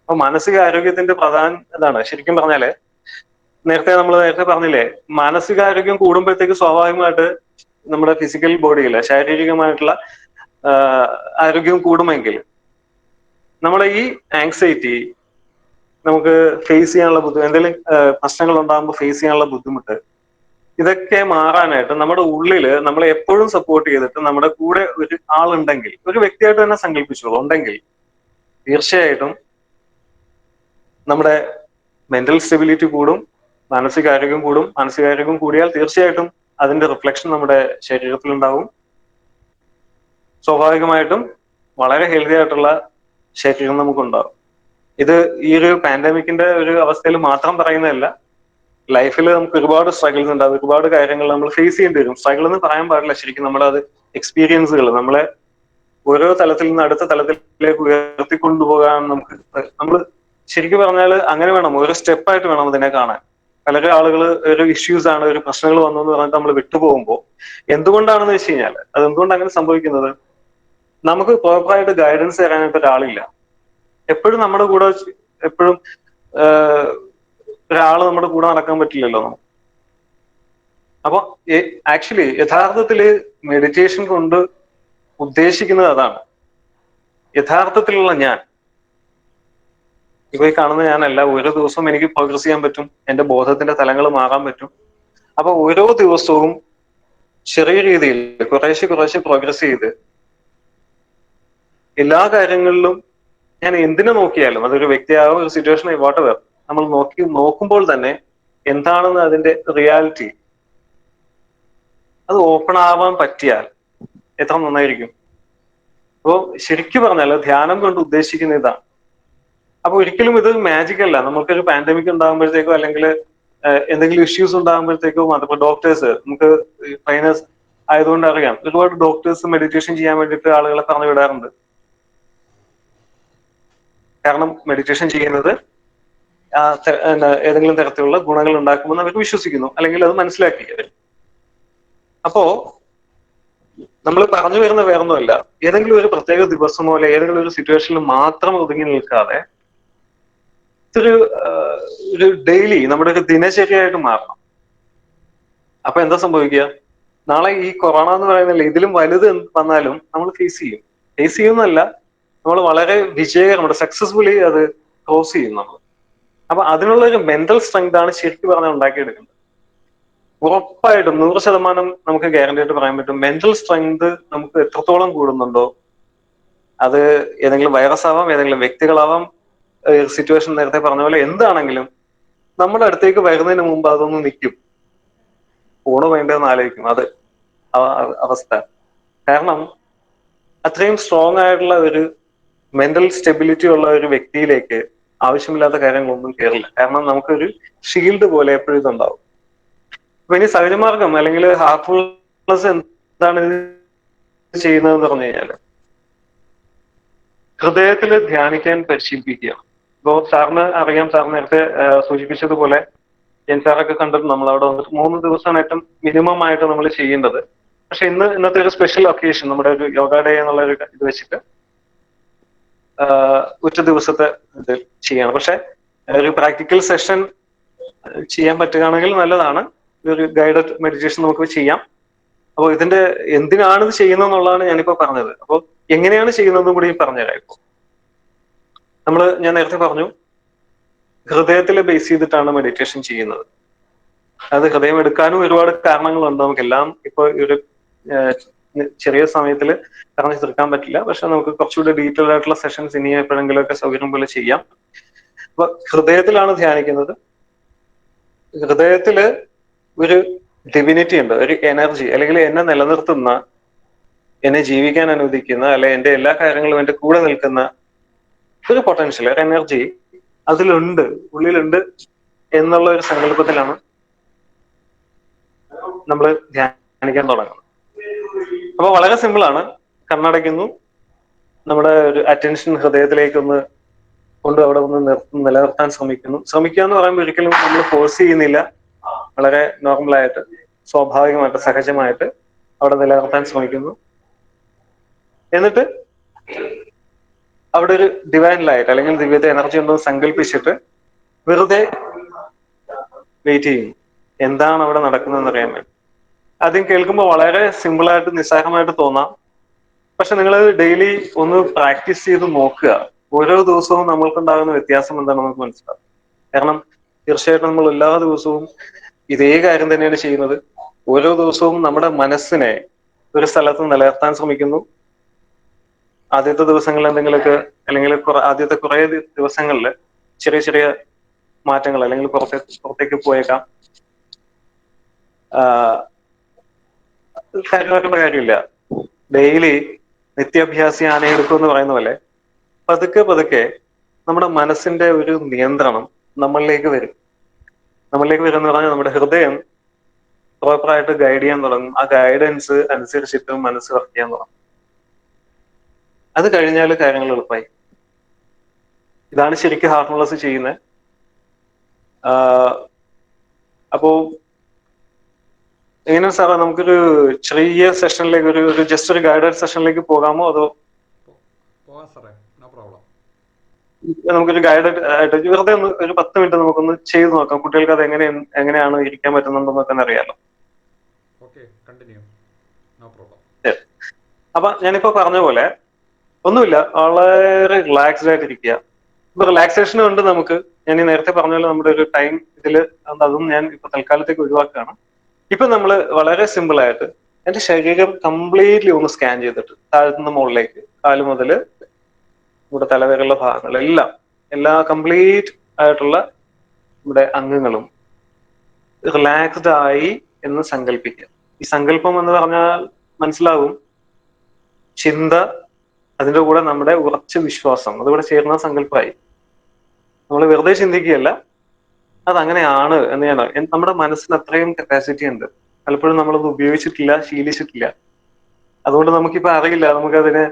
അപ്പൊ മാനസിക ആരോഗ്യത്തിന്റെ പ്രധാന ഇതാണ്. ശരിക്കും പറഞ്ഞാല് നേരത്തെ പറഞ്ഞില്ലേ, മാനസികാരോഗ്യം കൂടുമ്പോഴത്തേക്ക് സ്വാഭാവികമായിട്ട് നമ്മുടെ ഫിസിക്കൽ ബോഡിയിൽ ശാരീരികമായിട്ടുള്ള ആരോഗ്യം കൂടുമെങ്കിൽ നമ്മുടെ ഈ ആങ്സൈറ്റി, നമുക്ക് ഫേസ് ചെയ്യാനുള്ള എന്തെങ്കിലും പ്രശ്നങ്ങൾ ഉണ്ടാകുമ്പോൾ ഫേസ് ചെയ്യാനുള്ള ബുദ്ധിമുട്ട്, ഇതൊക്കെ മാറാനായിട്ട് നമ്മുടെ ഉള്ളില് നമ്മളെ എപ്പോഴും സപ്പോർട്ട് ചെയ്തിട്ട് നമ്മുടെ കൂടെ ഒരു ആളുണ്ടെങ്കിൽ, ഒരു വ്യക്തിയായിട്ട് തന്നെ സങ്കല്പിച്ചോളൂ, ഉണ്ടെങ്കിൽ തീർച്ചയായിട്ടും നമ്മുടെ മെന്റൽ സ്റ്റെബിലിറ്റി കൂടും, മാനസികാരോഗ്യം കൂടും. മാനസികാരോഗ്യം കൂടിയാൽ തീർച്ചയായിട്ടും അതിന്റെ റിഫ്ലക്ഷൻ നമ്മുടെ ശരീരത്തിൽ ഉണ്ടാവും. സ്വാഭാവികമായിട്ടും വളരെ ഹെൽത്തി ആയിട്ടുള്ള ശരീരം നമുക്കുണ്ടാവും. ഇത് ഈ ഒരു പാൻഡമിക്കിന്റെ ഒരു അവസ്ഥയിൽ മാത്രം പറയുന്നതല്ല. ലൈഫിൽ നമുക്ക് ഒരുപാട് സ്ട്രഗിൾസ് ഉണ്ടാവും, ഒരുപാട് കാര്യങ്ങൾ നമ്മൾ ഫേസ് ചെയ്യേണ്ടി വരും. സ്ട്രഗിൾ എന്ന് പറയാൻ പാടില്ല, ശരിക്കും നമ്മളത് എക്സ്പീരിയൻസുകൾ നമ്മളെ ഓരോ തലത്തിൽ നിന്ന് അടുത്ത തലത്തിലേക്ക് ഉയർത്തിക്കൊണ്ടുപോകാൻ നമ്മൾ ശരിക്കും പറഞ്ഞാൽ അങ്ങനെ വേണം, ഓരോ സ്റ്റെപ്പായിട്ട് വേണം അതിനെ കാണാൻ. പലരും ആളുകൾ ഒരു ഇഷ്യൂസ് ആണ്, ഒരു പ്രശ്നങ്ങൾ വന്നു എന്ന് പറഞ്ഞിട്ട് നമ്മൾ വിട്ടുപോകുമ്പോൾ എന്തുകൊണ്ടാണെന്ന് വെച്ച് കഴിഞ്ഞാൽ, അത് എന്തുകൊണ്ട് അങ്ങനെ സംഭവിക്കുന്നത്, നമുക്ക് പ്രോപ്പറായിട്ട് ഗൈഡൻസ് തരാനായിട്ട് ഒരാളില്ല. എപ്പോഴും നമ്മുടെ കൂടെ എപ്പോഴും ഒരാള് നമ്മുടെ കൂടെ നടക്കാൻ പറ്റില്ലല്ലോ നമുക്ക്. അപ്പൊ ആക്ച്വലി യഥാർത്ഥത്തില് മെഡിറ്റേഷൻ കൊണ്ട് ഉദ്ദേശിക്കുന്നത് അതാണ്. യഥാർത്ഥത്തിലുള്ള ഞാൻ, ഇപ്പൊ ഈ കാണുന്ന ഞാനല്ല. ഓരോ ദിവസവും എനിക്ക് പ്രോഗ്രസ് ചെയ്യാൻ പറ്റും, എന്റെ ബോധത്തിന്റെ തലങ്ങൾ മാറാൻ പറ്റും. അപ്പൊ ഓരോ ദിവസവും ചെറിയ രീതിയിൽ കുറേശ്ശെ പ്രോഗ്രസ് ചെയ്ത് എല്ലാ കാര്യങ്ങളിലും ഞാൻ എന്തിനു നോക്കിയാലും, അതൊരു വ്യക്തിയാവും, ഒരു സിറ്റുവേഷൻ വാട്ട് എവർ, നമ്മൾ നോക്കുമ്പോൾ തന്നെ എന്താണെന്ന് അതിന്റെ റിയാലിറ്റി അത് ഓപ്പൺ ആവാൻ പറ്റിയാൽ എത്ര നന്നായിരിക്കും. അപ്പോ ശരിക്കും പറഞ്ഞാൽ ധ്യാനം കൊണ്ട് ഉദ്ദേശിക്കുന്ന ഇതാണ്. അപ്പൊ ഒരിക്കലും ഇത് മാജിക് അല്ല. നമുക്കൊരു പാൻഡമിക് ഉണ്ടാകുമ്പോഴത്തേക്കോ അല്ലെങ്കിൽ എന്തെങ്കിലും ഇഷ്യൂസ് ഉണ്ടാകുമ്പോഴത്തേക്കോ അതിപ്പോ ഡോക്ടേഴ്സ്, നമുക്ക് ട്രെയിനേഴ്സ് ആയതുകൊണ്ട് അറിയാം, ഒരുപാട് ഡോക്ടേഴ്സ് മെഡിറ്റേഷൻ ചെയ്യാൻ വേണ്ടിയിട്ട് ആളുകളെ പറഞ്ഞു വിടാറുണ്ട്. കാരണം മെഡിറ്റേഷൻ ചെയ്യുന്നത് ഏതെങ്കിലും തരത്തിലുള്ള ഗുണങ്ങൾ ഉണ്ടാക്കുമെന്ന് അവർ വിശ്വസിക്കുന്നു, അല്ലെങ്കിൽ അത് മനസ്സിലാക്കി അവർ. അപ്പോ നമ്മൾ പറഞ്ഞു വരുന്ന വേറൊന്നുമല്ല, ഏതെങ്കിലും ഒരു പ്രത്യേക ദിവസമോ അല്ലെ ഏതെങ്കിലും ഒരു സിറ്റുവേഷനിൽ മാത്രം ഒതുങ്ങി നിൽക്കാതെ ഒരു ഡെയിലി നമ്മുടെ ഒരു ദിനചര്യയായിട്ട് മാറണം. അപ്പൊ എന്താ സംഭവിക്കുക, നാളെ ഈ കൊറോണ എന്ന് പറയുന്നില്ല, ഇതിലും വലുത് വന്നാലും നമ്മൾ ഫേസ് ചെയ്യുന്നല്ല, നമ്മൾ വളരെ വിജയകരമാണ്, സക്സസ്ഫുള്ളി അത് ക്രോസ് ചെയ്യും നമ്മൾ. അപ്പൊ അതിനുള്ള ഒരു മെന്റൽ സ്ട്രെങ്ത് ആണ് ശരിക്കും പറഞ്ഞാൽ ഉണ്ടാക്കിയെടുക്കുന്നത്. ഉറപ്പായിട്ടും 100% നമുക്ക് ഗ്യാരണ്ടി ആയിട്ട് പറയാൻ പറ്റും, മെന്റൽ സ്ട്രെങ്ത് നമുക്ക് എത്രത്തോളം കൂടുന്നുണ്ടോ, അത് ഏതെങ്കിലും വൈറസ് ആവാം, ഏതെങ്കിലും വ്യക്തികളാവാം, സിറ്റുവേഷൻ നേരത്തെ പറഞ്ഞ പോലെ എന്താണെങ്കിലും നമ്മുടെ അടുത്തേക്ക് വരുന്നതിന് മുമ്പ് അതൊന്ന് നിൽക്കും, ഫോണ് വേണ്ടതെന്ന് ആലോചിക്കും. അത് അവസ്ഥ. കാരണം അത്രയും സ്ട്രോങ് ആയിട്ടുള്ള ഒരു മെന്റൽ സ്റ്റെബിലിറ്റി ഉള്ള ഒരു വ്യക്തിയിലേക്ക് ആവശ്യമില്ലാത്ത കാര്യങ്ങളൊന്നും കയറില്ല. കാരണം നമുക്കൊരു ഷീൽഡ് പോലെ എപ്പോഴും ഇതുണ്ടാവും. അപ്പൊ ഇനി സഹജമാർഗം അല്ലെങ്കിൽ ഹാർട്ട്ഫുൾനെസ് എന്താണ് ചെയ്യുന്നതെന്ന് പറഞ്ഞു കഴിഞ്ഞാല്, ഹൃദയത്തിൽ ധ്യാനിക്കാൻ പരിശീലിപ്പിക്കുക. ഇപ്പോ സാറിന് അറിയാം, സാർ നേരത്തെ സൂചിപ്പിച്ചതുപോലെ ജെൻ സാറൊക്കെ കണ്ടിട്ട് നമ്മൾ അവിടെ വന്നിട്ട് 3 ദിവസമാണ് ഏറ്റവും മിനിമം ആയിട്ട് നമ്മൾ ചെയ്യേണ്ടത്. പക്ഷെ ഇന്നത്തെ ഒരു സ്പെഷ്യൽ ഒക്കേഷൻ, നമ്മുടെ ഒരു യോഗ ഡേ എന്നുള്ള ഒരു ഇത് വെച്ചിട്ട് ഒറ്റ ദിവസത്തെ ഇത് ചെയ്യണം. പക്ഷെ ഒരു പ്രാക്ടിക്കൽ സെഷൻ ചെയ്യാൻ പറ്റുകയാണെങ്കിൽ നല്ലതാണ്. ഒരു ഗൈഡഡ് മെഡിറ്റേഷൻ നമുക്ക് ചെയ്യാം. അപ്പോൾ ഇതിന്റെ എന്തിനാണ് ഇത് ചെയ്യുന്നത് എന്നുള്ളതാണ് ഞാനിപ്പോ പറഞ്ഞത്. അപ്പോൾ എങ്ങനെയാണ് ചെയ്യുന്നതെന്നും കൂടി പറഞ്ഞുതരാം. ഇപ്പോ ഞാൻ നേരത്തെ പറഞ്ഞു, ഹൃദയത്തിൽ ബേസ് ചെയ്തിട്ടാണ് മെഡിറ്റേഷൻ ചെയ്യുന്നത്. അത് ഹൃദയം എടുക്കാനും ഒരുപാട് കാരണങ്ങളുണ്ട്. നമുക്കെല്ലാം ഇപ്പൊ ഒരു ചെറിയ സമയത്തിൽ പറഞ്ഞു തീർക്കാൻ പറ്റില്ല. പക്ഷെ നമുക്ക് കുറച്ചുകൂടി ഡീറ്റെയിൽ ആയിട്ടുള്ള സെഷൻസ് ഇനി എപ്പോഴെങ്കിലും ഒക്കെ സൗകര്യം പോലെ ചെയ്യാം. അപ്പൊ ഹൃദയത്തിലാണ് ധ്യാനിക്കുന്നത്. ഹൃദയത്തില് ഒരു ഡിവിനിറ്റി ഉണ്ട്, ഒരു എനർജി, അല്ലെങ്കിൽ എന്നെ നിലനിർത്തുന്ന, എന്നെ ജീവിക്കാൻ അനുവദിക്കുന്ന, അല്ലെ എന്റെ എല്ലാ കാര്യങ്ങളും എന്റെ കൂടെ നിൽക്കുന്ന ഒരു പൊട്ടൻഷ്യൽ, ഒരു എനർജി അതിലുണ്ട്, ഉള്ളിലുണ്ട് എന്നുള്ള ഒരു സങ്കല്പത്തിലാണ് നമ്മൾ ധ്യാനിക്കാൻ തുടങ്ങുന്നത്. അപ്പൊ വളരെ സിമ്പിൾ ആണ്. കണ്ണടയ്ക്കുന്നു, നമ്മുടെ ഒരു അറ്റൻഷൻ ഹൃദയത്തിലേക്കൊന്ന് കൊണ്ട് അവിടെ ഒന്ന് നിലനിർത്താൻ ശ്രമിക്കുക എന്ന് പറയുമ്പോൾ ഒരിക്കലും നമ്മൾ ഫോഴ്സ് ചെയ്യുന്നില്ല. വളരെ നോർമലായിട്ട്, സ്വാഭാവികമായിട്ട്, സഹജമായിട്ട് അവിടെ നിലനിർത്താൻ ശ്രമിക്കുന്നു. എന്നിട്ട് അവിടെ ഒരു ഡിവൈൻ ലൈറ്റ് അല്ലെങ്കിൽ ദിവ്യത എനർജി ഉണ്ടെന്ന് സങ്കല്പിച്ചിട്ട് വെറുതെ വെയിറ്റ് ചെയ്യുന്നു, എന്താണ് അവിടെ നടക്കുന്നതെന്ന് അറിയാൻ വേണ്ടി. ആദ്യം കേൾക്കുമ്പോൾ വളരെ സിമ്പിളായിട്ട് നിസ്സാരമായിട്ട് തോന്നാം. പക്ഷെ നിങ്ങൾ ഡെയിലി ഒന്ന് പ്രാക്ടീസ് ചെയ്ത് നോക്കുക. ഓരോ ദിവസവും നമ്മൾക്കുണ്ടാകുന്ന വ്യത്യാസം എന്താണെന്ന് നമുക്ക് മനസ്സിലാവും. കാരണം തീർച്ചയായിട്ടും നമ്മൾ എല്ലാ ദിവസവും ഇതേ കാര്യം തന്നെയാണ് ചെയ്യുന്നത്. ഓരോ ദിവസവും നമ്മുടെ മനസ്സിനെ ഒരു സ്ഥലത്ത് നിലനിർത്താൻ ശ്രമിക്കുന്നു. ആദ്യത്തെ ദിവസങ്ങളിൽ എന്തെങ്കിലുമൊക്കെ, അല്ലെങ്കിൽ ആദ്യത്തെ കുറെ ദിവസങ്ങളിൽ ചെറിയ ചെറിയ മാറ്റങ്ങൾ, അല്ലെങ്കിൽ പുറത്തേക്ക് പോയേക്കാം. കാര്യമാക്കേണ്ട കാര്യമില്ല. ഡെയിലി നിത്യാഭ്യാസി ആനയെടുക്കും എന്ന് പറയുന്ന പോലെ പതുക്കെ പതുക്കെ നമ്മുടെ മനസ്സിന്റെ ഒരു നിയന്ത്രണം നമ്മളിലേക്ക് വരും. നമ്മളിലേക്ക് വരും എന്ന് പറഞ്ഞാൽ നമ്മുടെ ഹൃദയം പ്രോപ്പറായിട്ട് ഗൈഡ് ചെയ്യാൻ തുടങ്ങും. ആ ഗൈഡൻസ് അനുസരിച്ചിട്ട് മനസ്സ് വർക്ക് ചെയ്യാൻ തുടങ്ങും. അത് കഴിഞ്ഞാൽ കാര്യങ്ങൾ എളുപ്പമായി. ഇതാണ് ശരിക്കും ഹാർട്ട്ഫുൾനെസ് ചെയ്യുന്നത്. അപ്പോ എങ്ങനെ സാറേ, നമുക്കൊരു ചെറിയ സെഷനിലേക്ക്, ഒരു ജസ്റ്റ് ഒരു ഗൈഡഡ് സെഷനിലേക്ക് പോകാമോ? അതോ പോകാം സാറേ, നോ പ്രോബ്ലം. നമുക്കൊരു ഗൈഡഡ് ആയിട്ട് വെറുതെ ഒന്ന് ഒരു 10 മിനിറ്റ് നമുക്കൊന്ന് ചെയ്ത് നോക്കാം. കുട്ടികൾക്ക് അത് എങ്ങനെയാണ് ഇരിക്കാൻ പറ്റുന്നുണ്ടെന്നൊക്കെ അറിയാലോ. Okay, continue, no problem. അപ്പൊ ഞാനിപ്പോ പറഞ്ഞ പോലെ ഒന്നുമില്ല, വളരെ റിലാക്സ്ഡ് ആയിട്ടിരിക്കുക. ഇപ്പൊ റിലാക്സേഷനും ഉണ്ട് നമുക്ക്. ഞാൻ ഈ നേരത്തെ പറഞ്ഞ പോലെ നമ്മുടെ ഒരു ടൈം ഇതില് അതും ഞാൻ ഇപ്പൊ തൽക്കാലത്തേക്ക് ഒഴിവാക്കുകയാണ്. ഇപ്പൊ നമ്മൾ വളരെ സിമ്പിൾ ആയിട്ട് എന്റെ ശരീരം കംപ്ലീറ്റ്ലി ഒന്ന് സ്കാൻ ചെയ്തിട്ട് താഴ്ത്തുന്ന മുകളിലേക്ക്, കാല് മുതൽ നമ്മുടെ തലവരെയുള്ള ഭാഗങ്ങളെല്ലാം, എല്ലാ കംപ്ലീറ്റ് ആയിട്ടുള്ള നമ്മുടെ അംഗങ്ങളും റിലാക്സ്ഡ് ആയി എന്ന് സങ്കല്പിക്കുക. ഈ സങ്കല്പം എന്ന് പറഞ്ഞാൽ മനസ്സിലാവും, ചിന്ത, അതിന്റെ കൂടെ നമ്മുടെ ഉറച്ച വിശ്വാസം അതുകൂടെ ചേർന്ന സങ്കല്പമായി. നമ്മൾ വെറുതെ ചിന്തിക്കുകയല്ല, അതങ്ങനെയാണ് എന്ന് ഞാൻ, നമ്മുടെ മനസ്സിന് അത്രയും കപ്പാസിറ്റി ഉണ്ട്. പലപ്പോഴും നമ്മളത് ഉപയോഗിച്ചിട്ടില്ല, ശീലിച്ചിട്ടില്ല. അതുകൊണ്ട് നമുക്കിപ്പോ അറിയില്ല നമുക്കതിന്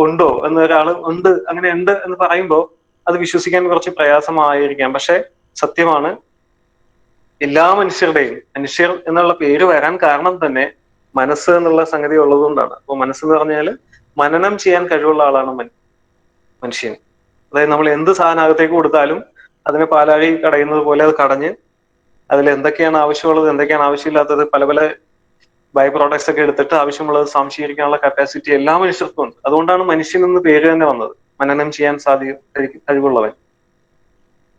ഉണ്ടോ എന്ന്. ഒരാൾ ഉണ്ട്, അങ്ങനെ ഉണ്ട് എന്ന് പറയുമ്പോൾ അത് വിശ്വസിക്കാൻ കുറച്ച് പ്രയാസമായിരിക്കാം. പക്ഷെ സത്യമാണ്. എല്ലാ മനുഷ്യരുടെയും, മനുഷ്യർ എന്നുള്ള പേര് വരാൻ കാരണം തന്നെ മനസ്സ് എന്നുള്ള സംഗതി ഉള്ളതുകൊണ്ടാണ്. അപ്പൊ മനസ്സെന്ന് പറഞ്ഞാൽ മനനം ചെയ്യാൻ കഴിവുള്ള ആളാണ് മനുഷ്യൻ. അതായത് നമ്മൾ എന്ത് സാധനം അകത്തേക്ക് കൊടുത്താലും അതിനെ പാലാഴി കടയുന്നത് പോലെ അത് കടഞ്ഞ് അതിൽ എന്തൊക്കെയാണ് ആവശ്യമുള്ളത്, എന്തൊക്കെയാണ് ആവശ്യമില്ലാത്തത്, പല പല ബൈ പ്രോഡക്ട്സ് ഒക്കെ എടുത്തിട്ട് ആവശ്യമുള്ളത് സംശീകരിക്കാനുള്ള കപ്പാസിറ്റി എല്ലാ മനുഷ്യർക്കും ഉണ്ട്. അതുകൊണ്ടാണ് മനുഷ്യൻ എന്ന് പേര് തന്നെ വന്നത്, മനനം ചെയ്യാൻ കഴിവുള്ളവൻ.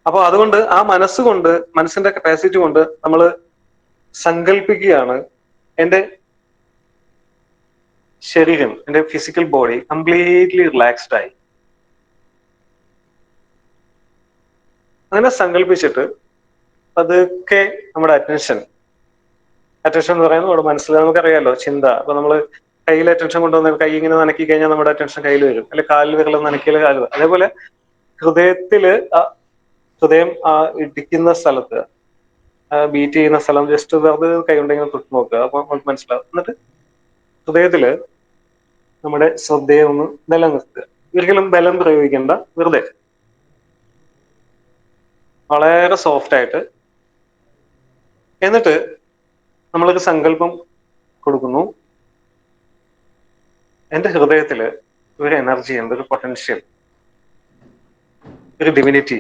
അപ്പൊ അതുകൊണ്ട് ആ മനസ്സുകൊണ്ട്, മനസ്സിന്റെ കപ്പാസിറ്റി കൊണ്ട് നമ്മൾ സങ്കല്പിക്കുകയാണ്, എന്റെ ശരീരം, എന്റെ ഫിസിക്കൽ ബോഡി കംപ്ലീറ്റ്ലി റിലാക്സ്ഡ് ആയി. അങ്ങനെ സങ്കല്പിച്ചിട്ട് പതുക്കെ നമ്മുടെ അറ്റൻഷൻ എന്ന് പറയുന്നത് നമ്മുടെ മനസ്സിൽ, നമുക്കറിയാലോ ചിന്ത. അപ്പൊ നമ്മൾ കയ്യിൽ അറ്റൻഷൻ കൊണ്ടുവന്ന് കൈ ഇങ്ങനെ നനക്കി കഴിഞ്ഞാൽ നമ്മുടെ അറ്റൻഷൻ കയ്യിൽ വരും, അല്ലെ കാലിൽ വിരൽ നനക്കിയാൽ കാല്. അതേപോലെ ഹൃദയത്തില് ഹൃദയം ഇടിക്കുന്ന സ്ഥലത്ത്, ബീറ്റ് ചെയ്യുന്ന സ്ഥലം ജസ്റ്റ് വെറുതെ കൈ കൊണ്ടിങ്ങനെ തൊട്ട് നോക്കുക. അപ്പൊ നമുക്ക് മനസ്സിലാവും. എന്നിട്ട് ഹൃദയത്തില് നമ്മുടെ ശ്രദ്ധയെ ഒന്ന് നിലനിർത്തുക. ഒരിക്കലും ബലം പ്രയോഗിക്കേണ്ട, വെറുതെ വളരെ സോഫ്റ്റ് ആയിട്ട്. എന്നിട്ട് നമ്മളൊരു സങ്കല്പം കൊടുക്കുന്നു, എന്റെ ഹൃദയത്തില് ഒരു എനർജി ഉണ്ട്, ഒരു പൊട്ടൻഷ്യൽ, ഒരു ഡിവിനിറ്റി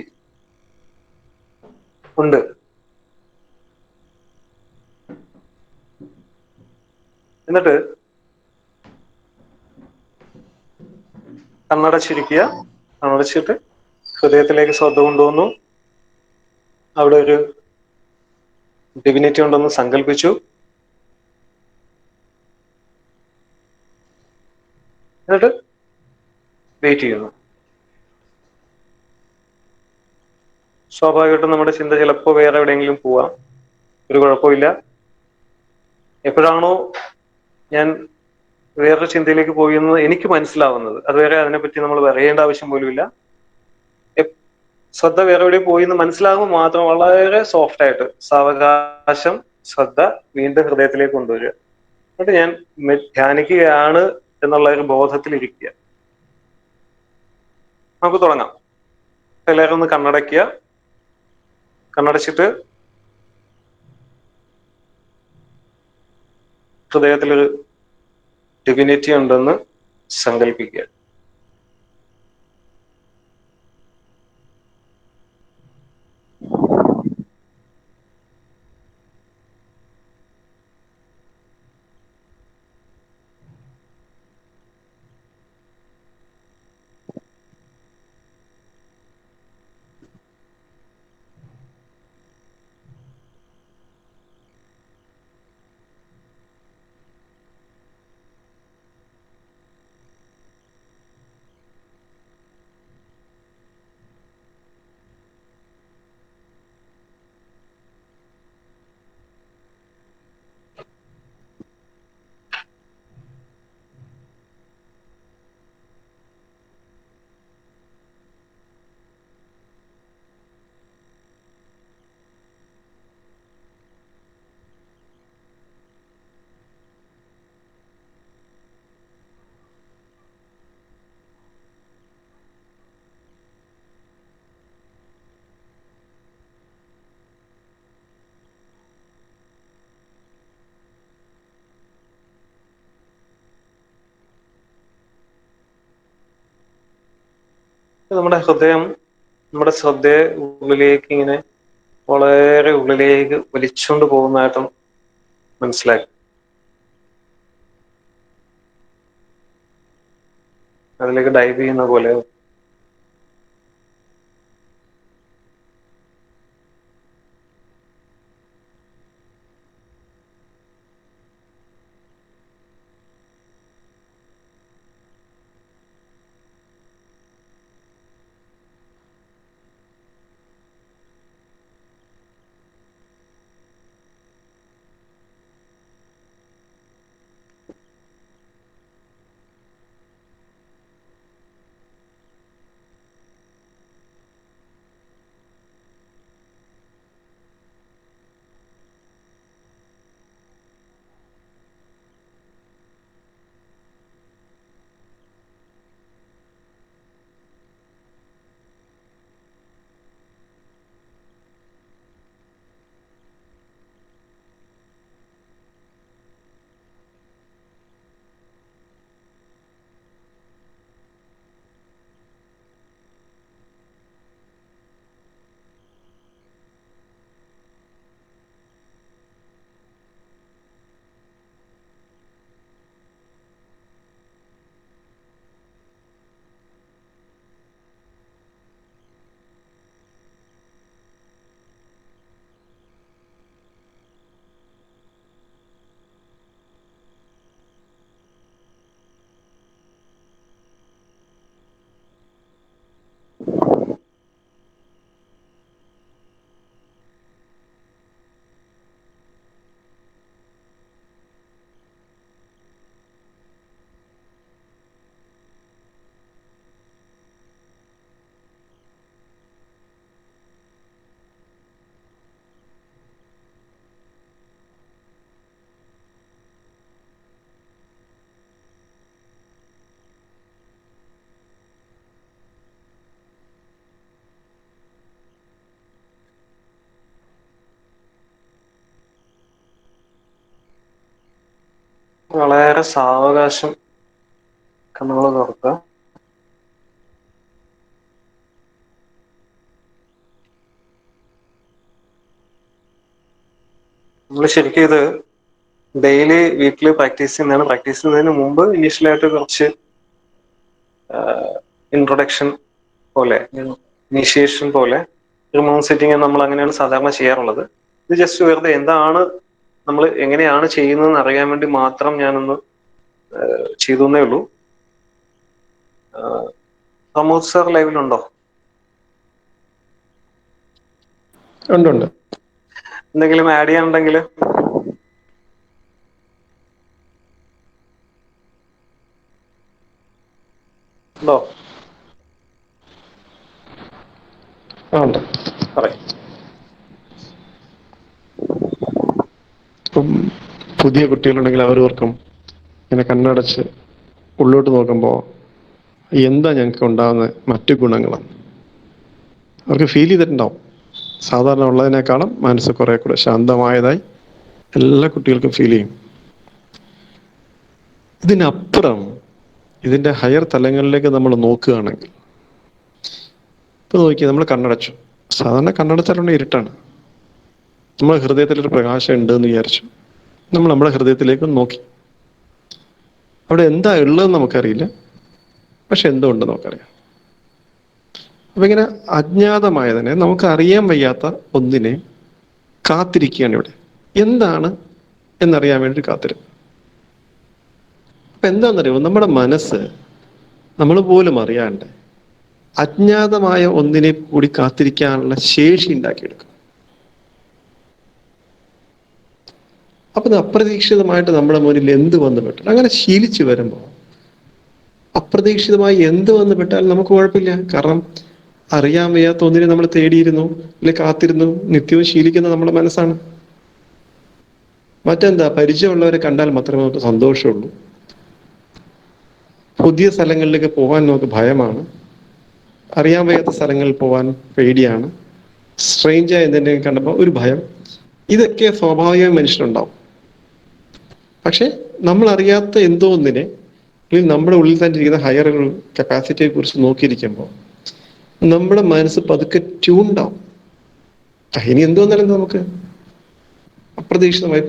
ഉണ്ട്. എന്നിട്ട് കണ്ണടച്ചിരിക്കുക. കണ്ണടച്ചിട്ട് ഹൃദയത്തിലേക്ക് ശ്രദ്ധ കൊണ്ടുവന്നു. അവിടെ ഒരു ഡിവിനിറ്റി ഉണ്ടെന്ന് സങ്കല്പിച്ചു. എന്നിട്ട് വെയിറ്റ് ചെയ്യുന്നു. സ്വാഭാവികമായിട്ടും നമ്മുടെ ചിന്ത ചിലപ്പോൾ വേറെ എവിടെയെങ്കിലും പോവാം, ഒരു കുഴപ്പമില്ല. എപ്പോഴാണോ ഞാൻ വേറൊരു ചിന്തയിലേക്ക് പോയി എന്ന് എനിക്ക് മനസ്സിലാവുന്നത്, അതുവരെ അതിനെപ്പറ്റി നമ്മൾ അറിയേണ്ട ആവശ്യം പോലുമില്ല. ശ്രദ്ധ വേറെ എവിടെ പോയി എന്ന് മനസ്സിലാകുമ്പോൾ മാത്രം വളരെ സോഫ്റ്റ് ആയിട്ട് സാവകാശം ശ്രദ്ധ വീണ്ടും ഹൃദയത്തിലേക്ക് കൊണ്ടുവരിക. എന്നിട്ട് ഞാൻ ധ്യാനിക്കുകയാണ് എന്നുള്ള ഒരു ബോധത്തിലിരിക്കുക. നമുക്ക് തുടങ്ങാം. എല്ലാവരും ഒന്ന് കണ്ണടയ്ക്കുക. കണ്ണടച്ചിട്ട് ഹൃദയത്തിലൊരു ഡിവിനിറ്റി ഉണ്ടെന്ന് സങ്കല്പിക്കുക. നമ്മുടെ ഹൃദയം നമ്മുടെ ശ്രദ്ധയെ ഉള്ളിലേക്ക് ഇങ്ങനെ വളരെ ഉള്ളിലേക്ക് വലിച്ചുകൊണ്ട് പോകുന്നതായിട്ടും മനസ്സിലാക്കി. അതിലേക്ക് ഡൈവ് ചെയ്യുന്ന പോലെ വളരെ സാവകാശം കണ്ണുകൾ തുറക്കുക. നമ്മൾ ശരിക്കും ഇത് ഡെയിലി വീട്ടിൽ പ്രാക്ടീസ് ചെയ്യുന്നതാണ്. പ്രാക്ടീസ് ചെയ്യുന്നതിന് മുമ്പ് ഇനീഷ്യലായിട്ട് കുറച്ച് ഇൻട്രൊഡക്ഷൻ പോലെ, ഇനീഷ്യേഷൻ പോലെ ഒരു മൂൺ സെറ്റിംഗ് നമ്മൾ അങ്ങനെയാണ് സാധാരണ ചെയ്യാറുള്ളത്. ഇത് ജസ്റ്റ് വെറുതെ എന്താണ് നമ്മൾ എങ്ങനെയാണ് ചെയ്യുന്നതെന്ന് അറിയാൻ വേണ്ടി മാത്രം ഞാനൊന്ന് ചെയ്തേ ഉള്ളൂ. പ്രമോദ് സാർ ലൈവിലുണ്ടോ? ഉണ്ട്. എന്തെങ്കിലും ആഡ് ചെയ്യാനുണ്ടെങ്കിൽ? ഉണ്ടോ? ഉണ്ട്. പറയും. ഇപ്പം പുതിയ കുട്ടികളുണ്ടെങ്കിൽ ഓർക്കും ഇങ്ങനെ കണ്ണടച്ച് ഉള്ളോട്ട് നോക്കുമ്പോൾ എന്താ ഞങ്ങൾക്ക് ഉണ്ടാകുന്ന മറ്റു ഗുണങ്ങളാണ് അവർക്ക് ഫീൽ ചെയ്തിട്ടുണ്ടാവും. സാധാരണ ഉള്ളതിനേക്കാളും മനസ്സ് കുറെ കൂടെ ശാന്തമായതായി എല്ലാ കുട്ടികൾക്കും ഫീൽ ചെയ്യും. ഇതിനപ്പുറം ഇതിൻ്റെ ഹയർ തലങ്ങളിലേക്ക് നമ്മൾ നോക്കുകയാണെങ്കിൽ, ഇപ്പോൾ നോക്കിയാൽ നമ്മൾ കണ്ണടച്ചു. സാധാരണ കണ്ണടച്ചാലുള്ള ഇരുട്ടാണ്. നമ്മുടെ ഹൃദയത്തിലൊരു പ്രകാശം ഉണ്ട് എന്ന് വിചാരിച്ചു. നമ്മൾ നമ്മുടെ ഹൃദയത്തിലേക്ക് നോക്കി. അവിടെ എന്താ ഉള്ളതെന്ന് നമുക്കറിയില്ല, പക്ഷെ എന്തുകൊണ്ടെന്ന് നമുക്കറിയാം. അപ്പം ഇങ്ങനെ അജ്ഞാതമായതിനെ, നമുക്ക് അറിയാൻ വയ്യാത്ത ഒന്നിനെ കാത്തിരിക്കുകയാണ് ഇവിടെ. എന്താണ് എന്നറിയാൻ വേണ്ടി കാത്തിരും. അപ്പം എന്താണെന്നറിയുമോ, നമ്മുടെ മനസ്സ് നമ്മൾ പോലും അറിയാണ്ട് അജ്ഞാതമായ ഒന്നിനെ കൂടി കാത്തിരിക്കാനുള്ള ശേഷി ഉണ്ടാക്കിയെടുക്കും. അപ്പം അപ്രതീക്ഷിതമായിട്ട് നമ്മുടെ മുന്നിൽ എന്ത് വന്നു പെട്ടാൽ, അങ്ങനെ ശീലിച്ചു വരുമ്പോൾ അപ്രതീക്ഷിതമായി എന്ത് വന്നു പെട്ടാൽ നമുക്ക് കുഴപ്പമില്ല. കാരണം അറിയാൻ വയ്യാത്ത ഒന്നിനെ നമ്മൾ തേടിയിരുന്നു, അല്ലെ കാത്തിരുന്നു. നിത്യവും ശീലിക്കുന്ന നമ്മുടെ മനസ്സാണ്. മറ്റെന്താ, പരിചയമുള്ളവരെ കണ്ടാൽ മാത്രമേ നമുക്ക് സന്തോഷമുള്ളൂ. പുതിയ സ്ഥലങ്ങളിലേക്ക് പോകാൻ നമുക്ക് ഭയമാണ്. അറിയാൻ വയ്യാത്ത സ്ഥലങ്ങളിൽ പോകാൻ പേടിയാണ്. സ്ട്രേഞ്ചായ എന്തെങ്കിലും കണ്ടപ്പോൾ ഒരു ഭയം. ഇതൊക്കെ സ്വാഭാവികമായി മനുഷ്യനുണ്ടാവും. പക്ഷെ നമ്മൾ അറിയാത്ത എന്തോ ഒന്നിനെ, അല്ലെങ്കിൽ നമ്മുടെ ഉള്ളിൽ തന്നെ ഇരിക്കുന്ന ഹയർ കപ്പാസിറ്റിയെ കുറിച്ച് നോക്കിയിരിക്കുമ്പോൾ നമ്മുടെ മനസ്സ് പതുക്കെ ട്യൂൺഡാവും. ഇനി എന്ത് വന്നാലും നമുക്ക് അപ്രതീക്ഷിതമായി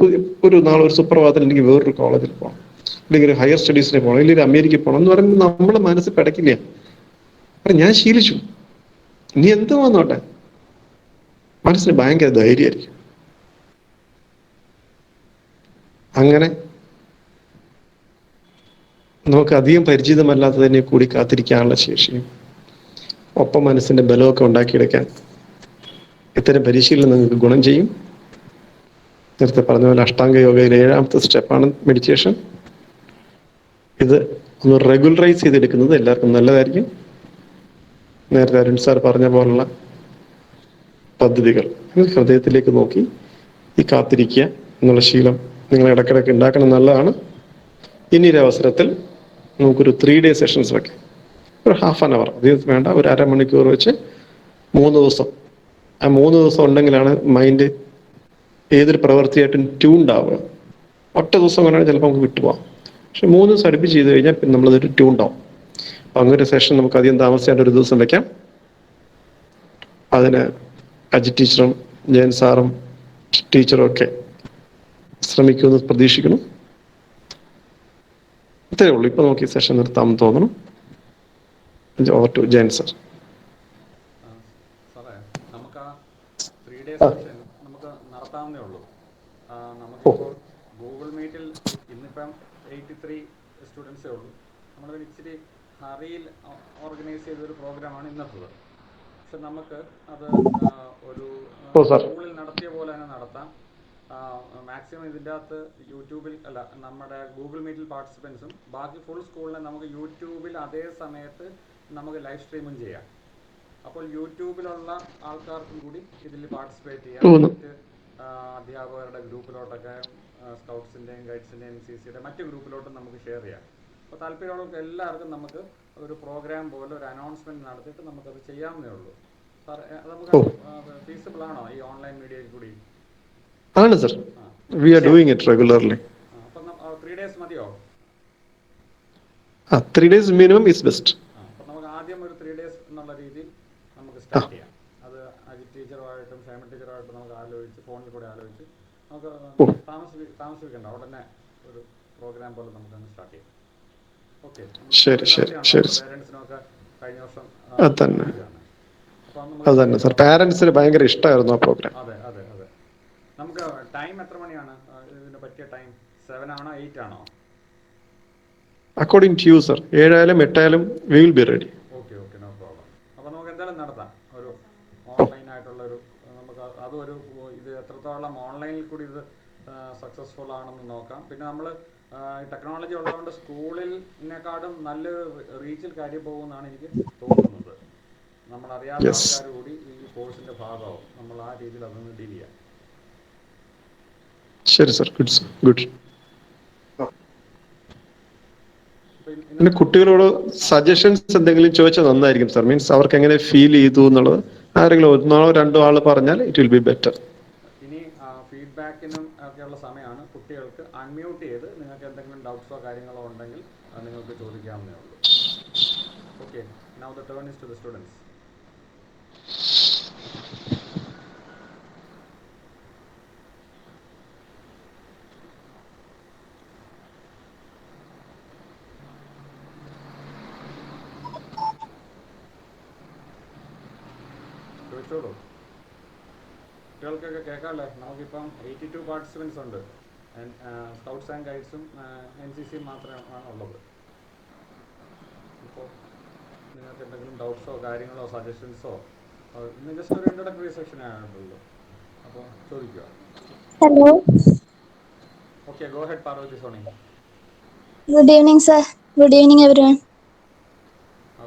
ഒരു നാളെ ഒരു സുപ്രഭാതത്തിൽ എനിക്ക് വേറൊരു കോളേജിൽ പോകണം, അല്ലെങ്കിൽ ഒരു ഹയർ സ്റ്റഡീസിന് പോകണം, അല്ലെങ്കിൽ ഒരു അമേരിക്കയിൽ പോകണം എന്ന് പറയുമ്പോൾ നമ്മുടെ മനസ്സ് പിടക്കില്ല. അപ്പം ഞാൻ ശീലിച്ചു, ഇനി എന്ത് വന്നോട്ടെ. മനസ്സിന് ഭയങ്കര ധൈര്യമായിരിക്കും. അങ്ങനെ നമുക്ക് അധികം പരിചിതമല്ലാത്തതിനെ കൂടി കാത്തിരിക്കാനുള്ള ശേഷിയും ഒപ്പം മനസ്സിന്റെ ബലമൊക്കെ ഉണ്ടാക്കിയെടുക്കാൻ ഇത്തരം പരിശീലനം നിങ്ങൾക്ക് ഗുണം ചെയ്യും. നേരത്തെ പറഞ്ഞ പോലെ അഷ്ടാംഗ യോഗയിലെ 7ാമത്തെ സ്റ്റെപ്പാണ് മെഡിറ്റേഷൻ. ഇത് ഒന്ന് റെഗുലറൈസ് ചെയ്തെടുക്കുന്നത് എല്ലാവർക്കും നല്ലതായിരിക്കും. നേരത്തെ അരുൺ സാർ പറഞ്ഞ പോലുള്ള പദ്ധതികൾ ഹൃദയത്തിലേക്ക് നോക്കി ഈ കാത്തിരിക്കുക എന്നുള്ള ശീലം നിങ്ങൾ ഇടയ്ക്കിടയ്ക്ക് ഉണ്ടാക്കണം, നല്ലതാണ്. ഇനി ഒരു അവസരത്തിൽ നമുക്കൊരു 3 day സെഷൻസ് വെക്കാം. ഒരു ഹാഫ് ആൻ അവർ, അധികം വേണ്ട, ഒരു അരമണിക്കൂർ വെച്ച് 3 ദിവസം. ആ 3 ദിവസം ഉണ്ടെങ്കിലാണ് മൈൻഡ് ഏതൊരു പ്രവൃത്തിയായിട്ടും ട്യൂൺഡ് ആവുക. ഒറ്റ ദിവസം കൊണ്ടാണ് ചിലപ്പോൾ നമുക്ക് വിട്ടുപോകാം. പക്ഷെ 3 ദിവസം അടുപ്പിച്ച് ചെയ്ത് കഴിഞ്ഞാൽ പിന്നെ നമ്മളതൊരു ട്യൂൺഡ് ആവും. അപ്പം അങ്ങനെ ഒരു സെഷൻ നമുക്ക് അധികം താമസിയാണ്ട് ഒരു ദിവസം വെക്കാം. അതിന് അജി ടീച്ചറും ജയൻ സാറും ടീച്ചറും ഒക്കെ ശ്രമിക്കുമെന്ന് പ്രതീക്ഷിക്കുന്നു. ഇത്രയേ ഉള്ളൂ. ഇപ്പൊ നമുക്ക് ഈ സെഷൻ നിർത്താമെന്ന് തോന്നണം. Over to Jayan sir. സാറേ, നമുക്ക് ആ 3 day സെഷൻ നമുക്ക് നടത്താവുന്നേ ഉള്ളൂ. നമുക്കിപ്പോൾ ഗൂഗിൾ മീറ്റിൽ ഇന്നിപ്പം 83 സ്റ്റുഡൻസേ ഉള്ളൂ. നമ്മൾ ഇച്ചിരി ഹറിയിൽ ഓർഗനൈസ് ചെയ്തൊരു പ്രോഗ്രാമാണ് ഇന്നത്തത്. പക്ഷെ നമുക്ക് അത് ഒരു സ്കൂളിൽ നടത്തിയ പോലെ തന്നെ നടത്താം. മാക്സിമം ഇതിൻ്റെ അകത്ത് യൂട്യൂബിൽ അല്ല, നമ്മുടെ ഗൂഗിൾ മീറ്റിൽ പാർട്ടിസിപ്പൻസും ബാക്കി ഫുൾ സ്കൂളിനെ നമുക്ക് യൂട്യൂബിൽ അതേ സമയത്ത് നമുക്ക് ലൈവ് സ്ട്രീമും ചെയ്യാം. അപ്പോൾ യൂട്യൂബിലുള്ള ആൾക്കാർക്കും കൂടി ഇതിൽ പാർട്ടിസിപ്പേറ്റ് ചെയ്യാം. മറ്റ് അധ്യാപകരുടെ ഗ്രൂപ്പിലോട്ടൊക്കെ, സ്കൗട്ട്സിൻ്റെയും ഗൈഡ്സിൻ്റെയും NCCയുടെ മറ്റ് ഗ്രൂപ്പിലോട്ടും നമുക്ക് ഷെയർ ചെയ്യാം. അപ്പോൾ താല്പര്യമുള്ളവർക്ക് എല്ലാവർക്കും നമുക്ക് ഒരു പ്രോഗ്രാം പോലെ ഒരു അനൗൺസ്മെൻറ്റ് നടത്തിയിട്ട് നമുക്കത് ചെയ്യാവുന്നേ ഉള്ളൂ. സാർ, അത് നമുക്ക് ഫീസിബിൾ ആണോ ഈ ഓൺലൈൻ മീഡിയയിൽ കൂടി? ആണ് sir, we are doing it regularly. അപ്പം 3 days മതിയോ? 3 days മിനിമം ഈസ് ബെസ്റ്റ്. അപ്പം നമുക്ക് ആദ്യം ഒരു 3 days എന്നുള്ള രീതിയിൽ നമുക്ക് സ്റ്റാർട്ട് ചെയ്യാം. അത് അജിത് ടീച്ചറുമായിട്ടും ഷൈമ ടീച്ചറുമായിട്ടും നമുക്ക് ആലോചിച്ച്, ഫോണിൽ കൂടെ ആലോചിച്ച് നമുക്ക് താമസിപ്പിക്കണ്ട, ഉടനെ ഒരു പ്രോഗ്രാം പോലെ നമുക്കങ്ങ് സ്റ്റാർട്ട് ചെയ്യാം. ഓക്കെ, പേരൻസിനൊക്കെ കഴിഞ്ഞ വർഷം അത് തന്നെ സർ, പാരൻസിന് ഭയങ്കര ഇഷ്ടമായിരുന്നു ആ പ്രോഗ്രാം. അതെ അതെ അതെ. നമുക്ക് ടൈം എത്ര മണിയാണ് ഇതിന് പറ്റിയ ടൈം? 7 ആണോ 8 ആണോ? According to you sir. 7 ആയാലും 8 ആയാലും we will be ready. Okay okay, no problem. അപ്പോൾ നമുക്ക് എന്തായാലും നടത്താം ഒരു ഓൺലൈനായിട്ടുള്ളൊരു, നമുക്ക് അതൊരു ഇത് എത്രത്തോളം ഓൺലൈനിൽ കൂടി ഇത് സക്സസ്ഫുൾ ആണെന്ന് നോക്കാം. പിന്നെ നമ്മൾ ടെക്നോളജി ഉള്ളതുകൊണ്ട് സ്കൂളിനെക്കാളും നല്ലൊരു റീച്ചിൽ കാര്യം പോകുമെന്നാണ് എനിക്ക് തോന്നുന്നത്. നമ്മളറിയാത്ത ആൾക്കാർ കൂടി ഈ കോഴ്സിൻ്റെ ഭാഗമാവും. നമ്മൾ ആ രീതിയിൽ അതൊന്ന് ഡീൽ ചെയ്യാം. ശരി സർ, ഗുഡ് സർ, ഗുഡ്. പിന്നെ കുട്ടികളോട് സജഷൻസ് എന്തെങ്കിലും ചോദിച്ചാൽ നന്നായിരിക്കും സർ. മീൻസ് അവർക്ക് എങ്ങനെ ഫീൽ ചെയ്തു എന്നുള്ളത് ആരെങ്കിലും 1-2 ആൾ പറഞ്ഞാൽ ഇറ്റ് വിൽ ബി ബെറ്റർ. ഇനി ഫീഡ്ബാക്കിനും ഒക്കെയുള്ള സമയമാണ്. കുട്ടികൾക്ക് അൺമ്യൂട്ട് ചെയ്ത് നിങ്ങൾക്ക് എന്തെങ്കിലും ഡൗട്ട്സോ കാര്യങ്ങളോ ഉണ്ടെങ്കിൽ നിങ്ങൾക്ക് ചോദിക്കാവുന്നേ ഉള്ളൂ. Okay, now the turn is to the students. ചോദിച്ചോളൂ, കുട്ടികൾക്കൊക്കെ കേൾക്കാമല്ലേ? നമുക്കിപ്പം 82 പാർട്ടിസിപ്പൻസ് ഉണ്ട്. സ്കൗട്ട്സ് ആൻഡ് ഗൈഡ്സും NCC മാത്രമാണ് ഉള്ളത്. ഇപ്പോൾ നിങ്ങൾക്ക് എന്തെങ്കിലും ഡൗട്ട്സോ കാര്യങ്ങളോ സജഷൻസോ, ഇന്ന് ജസ്റ്റ് ഒരു ഇൻട്രൊഡക്ടറി സെക്ഷൻ ആയിട്ടുള്ളൂ. അപ്പോൾ ചോദിക്കുക. Hello. Okay, go ahead Parvathy Soni. Good evening, sir. Good evening, everyone.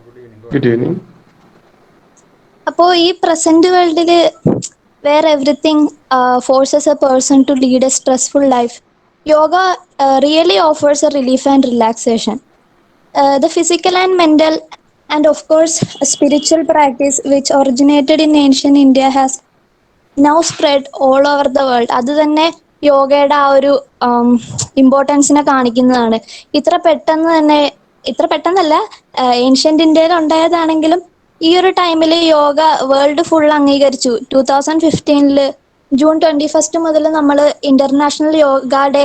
Good evening. Good evening. അപ്പോൾ ഈ പ്രസന്റ് വേൾഡിൽ where everything forces a person to lead a stressful life, yoga really offers a relief and relaxation. The physical and mental and of course a spiritual practice which originated in ancient India has now spread all over the world. അത് തന്നെ യോഗയുടെ ആ ഒരു ഇമ്പോർട്ടൻസിനെ കാണിക്കുന്നതാണ്. ഇത്ര പെട്ടെന്നല്ല, ancient ഇന്ത്യയിൽ ഉണ്ടായതാണെങ്കിലും ഈ ഒരു ടൈമിൽ യോഗ വേൾഡ് ഫുൾ അംഗീകരിച്ചു. 2015 ജൂൺ 21 മുതൽ നമ്മൾ ഇന്റർനാഷണൽ യോഗ ഡേ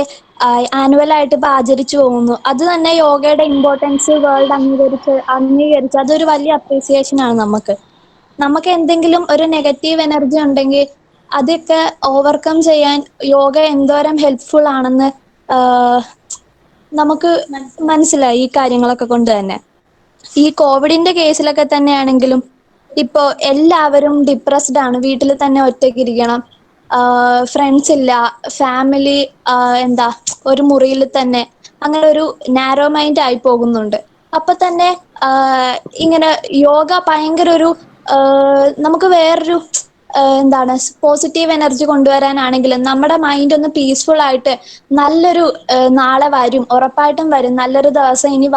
ആനുവൽ ആയിട്ട് ഇപ്പൊ ആചരിച്ചു പോകുന്നു. അത് തന്നെ യോഗയുടെ ഇമ്പോർട്ടൻസ് വേൾഡ് അംഗീകരിച്ച് അതൊരു വലിയ അപ്രീസിയേഷൻ ആണ്. നമുക്ക് എന്തെങ്കിലും ഒരു നെഗറ്റീവ് എനർജി ഉണ്ടെങ്കിൽ അതൊക്കെ ഓവർകം ചെയ്യാൻ യോഗ എന്തോരം ഹെൽപ്ഫുൾ ആണെന്ന് നമുക്ക് മനസ്സിലായി ഈ കാര്യങ്ങളൊക്കെ കൊണ്ട് തന്നെ. ഈ കോവിഡിന്റെ കേസിലൊക്കെ തന്നെയാണെങ്കിലും ഇപ്പോ എല്ലാവരും ഡിപ്രസ്ഡ് ആണ്, വീട്ടിൽ തന്നെ ഒറ്റയ്ക്കിരിക്കണം, ഫ്രണ്ട്സ് ഇല്ല, ഫാമിലി ഒരു മുറിയിൽ തന്നെ, അങ്ങനെ ഒരു നാരോ മൈൻഡ് ആയി പോകുന്നുണ്ട്. അപ്പൊ തന്നെ ഇങ്ങനെ യോഗ ഭയങ്കര ഒരു നമുക്ക് വേറൊരു പോസിറ്റീവ് എനർജി കൊണ്ടുവരാനാണെങ്കിലും നമ്മുടെ മൈൻഡ് ഒന്ന് പീസ്ഫുൾ ആയിട്ട് നല്ലൊരു നാളെ വരും, ഉറപ്പായിട്ടും വരും, നല്ലൊരു ദിവസം ഇനി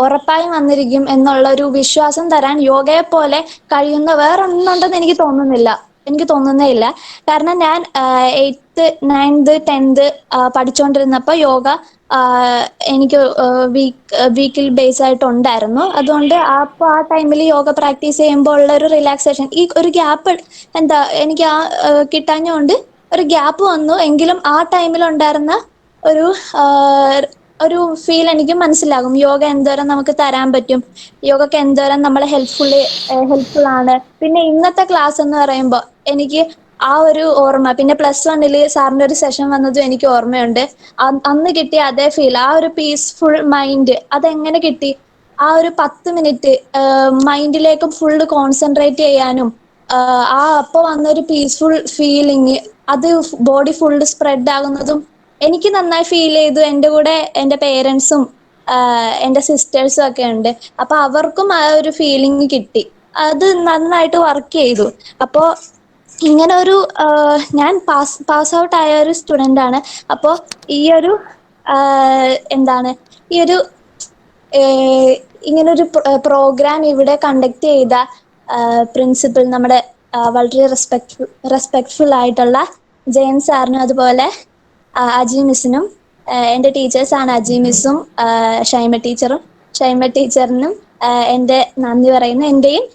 ഉറപ്പായും വന്നിരിക്കും എന്നുള്ള ഒരു വിശ്വാസം തരാൻ യോഗയെ പോലെ കഴിയുന്ന വേറൊന്നുണ്ടെന്ന് എനിക്ക് തോന്നുന്നേ ഇല്ല. കാരണം ഞാൻ 8th 9th 10th പഠിച്ചുകൊണ്ടിരുന്നപ്പോൾ യോഗ എനിക്ക് വീക്കിൽ ബേസ് ആയിട്ട് ഉണ്ടായിരുന്നു. അതുകൊണ്ട് ആ ടൈമിൽ യോഗ പ്രാക്ടീസ് ചെയ്യുമ്പോൾ ഉള്ള ഒരു റിലാക്സേഷൻ, ഈ ഒരു ഗ്യാപ്പ് എനിക്ക് കിട്ടാഞ്ഞുകൊണ്ട് ഒരു ഗ്യാപ്പ് വന്നു. എങ്കിലും ആ ടൈമിൽ ഉണ്ടായിരുന്ന ഒരു ഒരു ഫീൽ എനിക്ക് മനസ്സിലാകും. യോഗ എന്തോരം നമുക്ക് തരാൻ പറ്റും, യോഗക്ക് എന്തോരം നമ്മളെ ഹെൽപ്ഫുൾ ആണ്. പിന്നെ ഇന്നത്തെ ക്ലാസ് എന്ന് പറയുമ്പോൾ എനിക്ക് ആ ഒരു ഓർമ്മ, പിന്നെ +1 സാറിന്റെ ഒരു സെഷൻ വന്നതും എനിക്ക് ഓർമ്മയുണ്ട്. അന്ന് കിട്ടിയ അതേ ഫീൽ, ആ ഒരു പീസ്ഫുൾ മൈൻഡ്, അതെങ്ങനെ കിട്ടി? ആ ഒരു 10 മിനിറ്റ് മൈൻഡിലേക്ക് ഫുള്ള് കോൺസെൻട്രേറ്റ് ചെയ്യാനും അപ്പോൾ വന്നൊരു പീസ്ഫുൾ ഫീലിംഗ്, അത് ബോഡി ഫുള്ള് സ്പ്രെഡ് ആകുന്നതും എനിക്ക് നന്നായി ഫീൽ ചെയ്തു. എൻ്റെ കൂടെ എൻ്റെ പേരൻസും എൻ്റെ സിസ്റ്റേഴ്സും ഒക്കെ ഉണ്ട്. അപ്പൊ അവർക്കും ആ ഒരു ഫീലിംഗ് കിട്ടി, അത് നന്നായിട്ട് വർക്ക് ചെയ്തു. അപ്പോൾ ഇങ്ങനെ ഒരു ഞാൻ പാസ് ഔട്ട് ആയ ഒരു സ്റ്റുഡൻ്റ് ആണ്. അപ്പോൾ ഈ ഒരു ഈ ഒരു ഇങ്ങനൊരു പ്രോഗ്രാം ഇവിടെ കണ്ടക്ട് ചെയ്ത പ്രിൻസിപ്പൽ, നമ്മുടെ വളരെ റെസ്പെക്ട്ഫുൾ ആയിട്ടുള്ള ജയൻ സാറിനും അതുപോലെ അജി മിസ്സിനും, എൻ്റെ ടീച്ചേഴ്സാണ് അജി മിസ്സും ഷൈമ ടീച്ചറിനും എൻ്റെ നന്ദി പറയുന്നു. എൻ്റെയും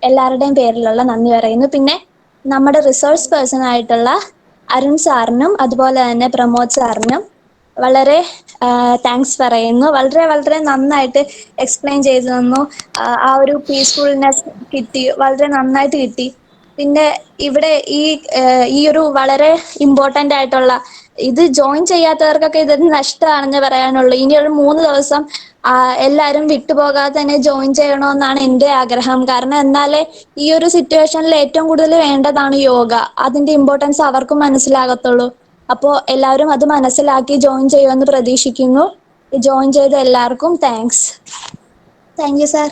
എല്ലാവരുടെയും പേരിലുള്ള നന്ദി പറയുന്നു. പിന്നെ നമ്മുടെ റിസോഴ്സ് പേഴ്സൺ ആയിട്ടുള്ള അരുൺ സാറിനും അതുപോലെ തന്നെ പ്രമോദ് സാറിനും വളരെ താങ്ക്സ് പറയുന്നു. വളരെ വളരെ നന്നായിട്ട് എക്സ്പ്ലെയിൻ ചെയ്തു തന്നു. ആ ഒരു പീസ്ഫുൾനെസ് കിട്ടി, വളരെ നന്നായിട്ട് കിട്ടി. പിന്നെ ഇവിടെ ഈ ഒരു വളരെ ഇമ്പോർട്ടൻ്റ് ആയിട്ടുള്ള ഇത് ജോയിൻ ചെയ്യാത്തവർക്കൊക്കെ ഇത് നഷ്ടമാണെന്ന് പറയാനുള്ളൂ. ഇനി ഒരു 3 ദിവസം എല്ലാരും വിട്ടുപോകാതെ തന്നെ ജോയിൻ ചെയ്യണമെന്നാണ് എൻ്റെ ആഗ്രഹം. കാരണം എന്നാലേ ഈ ഒരു സിറ്റുവേഷനിൽ ഏറ്റവും കൂടുതൽ വേണ്ടതാണ് യോഗ. അതിന്റെ ഇമ്പോർട്ടൻസ് അവർക്കും മനസ്സിലാകത്തുള്ളൂ. അപ്പോൾ എല്ലാവരും അത് മനസ്സിലാക്കി ജോയിൻ ചെയ്യുമെന്ന് പ്രതീക്ഷിക്കുന്നു. ജോയിൻ ചെയ്ത എല്ലാവർക്കും thanks. Thank you sir.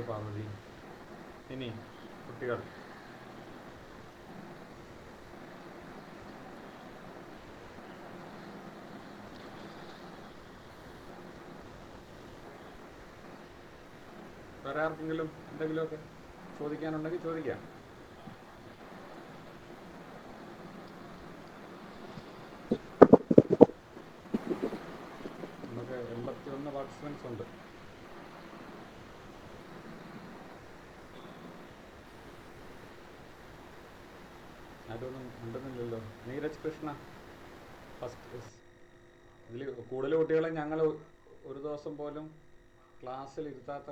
Parvathy. ഇനി കുട്ടികൾ വേറെ ആർക്കെങ്കിലും എന്തെങ്കിലുമൊക്കെ ചോദിക്കാനുണ്ടെങ്കിൽ ചോദിക്കാം. നമുക്ക് 81 പാർട്ടിസിപ്പൻസ് ഉണ്ട്. അതൊന്നും ഉണ്ടെന്നില്ലല്ലോ. നീരജ് കൃഷ്ണ ഫസ്റ്റ്. ഇതിൽ കൂടുതൽ കുട്ടികളെ ഞങ്ങൾ ഒരു ദിവസം പോലും ക്ലാസ്സിൽ ഇരുത്താത്ത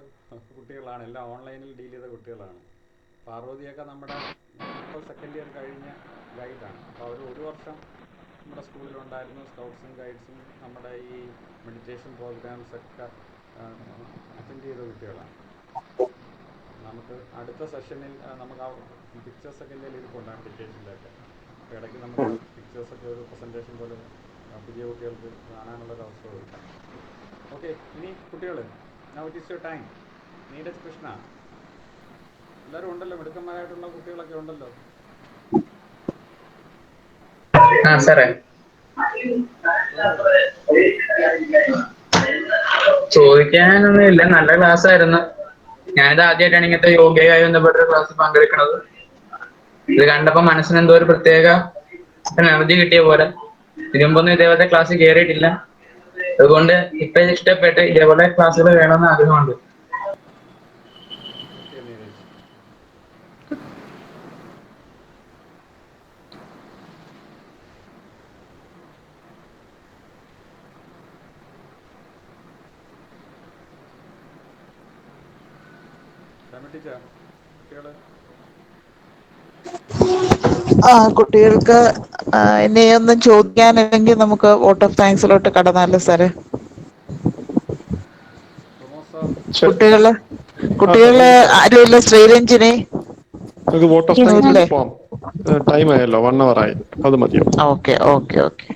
കുട്ടികളാണ്. എല്ലാം ഓൺലൈനിൽ ഡീൽ ചെയ്ത കുട്ടികളാണ്. പാർവതിയൊക്കെ നമ്മുടെ ഇപ്പോൾ സെക്കൻഡ് ഇയർ കഴിഞ്ഞ ഗൈഡാണ്. അപ്പോൾ അവർ ഒരു വർഷം നമ്മുടെ സ്കൂളിലുണ്ടായിരുന്നു. സ്കൗട്ട്സും ഗൈഡ്സും നമ്മുടെ ഈ മെഡിറ്റേഷൻ പ്രോഗ്രാംസൊക്കെ അറ്റൻഡ് ചെയ്ത കുട്ടികളാണ്. നമുക്ക് അടുത്ത സെഷനിൽ നമുക്ക് ആ പിക്ചേഴ്സൊക്കെ എന്തെങ്കിലും ഇരിപ്പുണ്ടാകും മെഡിറ്റേഷനിലൊക്കെ. അപ്പോൾ ഇടയ്ക്ക് നമുക്ക് പിക്ചേഴ്സൊക്കെ ഒരു പ്രസൻറ്റേഷൻ പോലെ പുതിയ കുട്ടികൾക്ക് കാണാനുള്ളൊരു അവസരം കൊടുക്കാം. ഓക്കെ, ഇനി കുട്ടികൾ now it is your time. Neeraj Krishna, എല്ലാവരും ഉണ്ടല്ലോ, മിടുക്കന്മാരായിട്ടുള്ള കുട്ടികളൊക്കെ ഉണ്ടല്ലോ. സാറേ, ചോദിക്കാനൊന്നുമില്ല. നല്ല ക്ലാസ് ആയിരുന്നു. ഞാനിത് ആദ്യമായിട്ടാണ് ഇങ്ങനത്തെ യോഗയുമായി ബന്ധപ്പെട്ടൊരു ക്ലാസ് പങ്കെടുക്കുന്നത്. ഇത് കണ്ടപ്പോൾ മനസ്സിന് എന്തോ ഒരു പ്രത്യേക എനർജി കിട്ടിയ പോലെ. ഇതിനുമ്പൊന്നും ഇതേപോലത്തെ ക്ലാസ് കയറിയിട്ടില്ല. അതുകൊണ്ട് ഇപ്പൊ ഇഷ്ടപ്പെട്ട് ഇതേപോലെ ക്ലാസ്സുകൾ വേണമെന്ന് ആഗ്രഹമുണ്ട്. കുട്ടികൾക്ക് ഇനിയൊന്നും ചോദിക്കാനില്ലെങ്കിൽ നമുക്ക് വോട്ട് ഓഫ് താങ്ക്സിലോട്ട് കടന്നാലോ സാറേ? കുട്ടികള് ആരുമില്ല. ശ്രീരഞ്ജിനി, നമുക്ക് വോട്ട് ഓഫ് താങ്ക്സ് പോവാം. ടൈം ആയല്ലോ, 1 hour ആയി. അത് മതിയോ? Okay okay okay.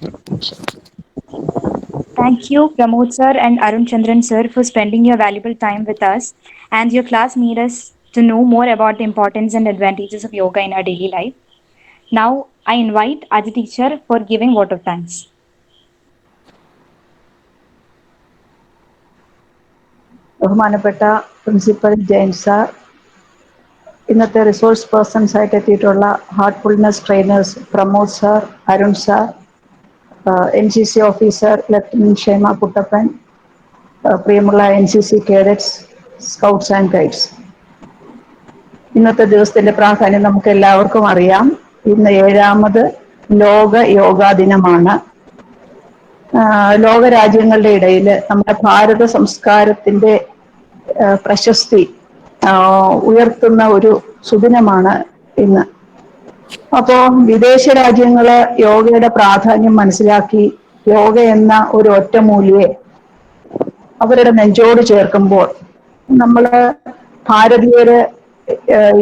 Thank you, Pramod sir and Arun Chandran sir, for spending your valuable time with us, and your class made us to know more about the importance and advantages of yoga in our daily life. Now, I invite Adi teacher for giving vote of thanks. ബഹുമാനപ്പെട്ട principal Jain sir, ഇന്നത്തെ resource persons ആയിട്ട് എത്തിയിട്ടുള്ള heartfulness trainers Pramod sir, Arun sir, NCC officer lieutenant Shema Kuttappan, പ്രിയമുള്ള NCC cadets, scouts and guides, ഇന്നത്തെ ദിവസത്തിന്റെ പ്രാധാന്യം നമുക്ക് എല്ലാവർക്കും അറിയാം. ഇന്ന് 7ാമത് ലോക യോഗാ ദിനമാണ്. ലോകരാജ്യങ്ങളുടെ ഇടയിൽ നമ്മുടെ ഭാരത സംസ്കാരത്തിന്റെ പ്രശസ്തി ഉയർത്തുന്ന ഒരു സുദിനമാണ് ഇന്ന്. അപ്പോ വിദേശ രാജ്യങ്ങള് യോഗയുടെ പ്രാധാന്യം മനസ്സിലാക്കി യോഗ എന്ന ഒരു ഒറ്റമൂലിയെ അവരുടെ നെഞ്ചോട് ചേർക്കുമ്പോൾ നമ്മള് ഭാരതീയര്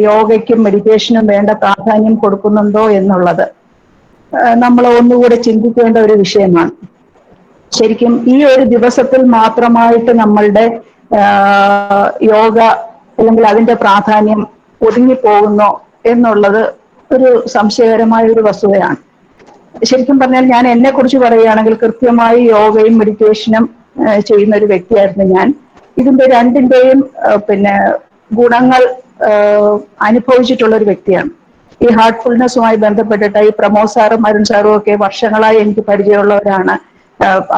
യോഗയ്ക്കും മെഡിറ്റേഷനും വേണ്ട പ്രാധാന്യം കൊടുക്കുന്നുണ്ടോ എന്നുള്ളത് നമ്മൾ ഒന്നുകൂടെ ചിന്തിക്കേണ്ട ഒരു വിഷയമാണ്. ശരിക്കും ഈ ഒരു ദിവസത്തിൽ മാത്രമായിട്ട് നമ്മളുടെ യോഗ അല്ലെങ്കിൽ അതിന്റെ പ്രാധാന്യം ഒതുങ്ങിപ്പോകുന്നോ എന്നുള്ളത് ഒരു സംശയകരമായ ഒരു വസ്തുതയാണ്. ശരിക്കും പറഞ്ഞാൽ ഞാൻ എന്നെ കുറിച്ച് പറയുകയാണെങ്കിൽ കൃത്യമായി യോഗയും മെഡിറ്റേഷനും ചെയ്യുന്ന ഒരു വ്യക്തിയായിരുന്നു ഞാൻ. ഇതിന്റെ രണ്ടിന്റെയും ഗുണങ്ങൾ അനുഭവിച്ചിട്ടുള്ള ഒരു വ്യക്തിയാണ്. ഈ ഹാർട്ട്ഫുൾനെസ്സുമായി ബന്ധപ്പെട്ടിട്ട് ഈ പ്രമോദ് സാറും അരുൺ സാറും ഒക്കെ വർഷങ്ങളായി എനിക്ക് പരിചയമുള്ളവരാണ്.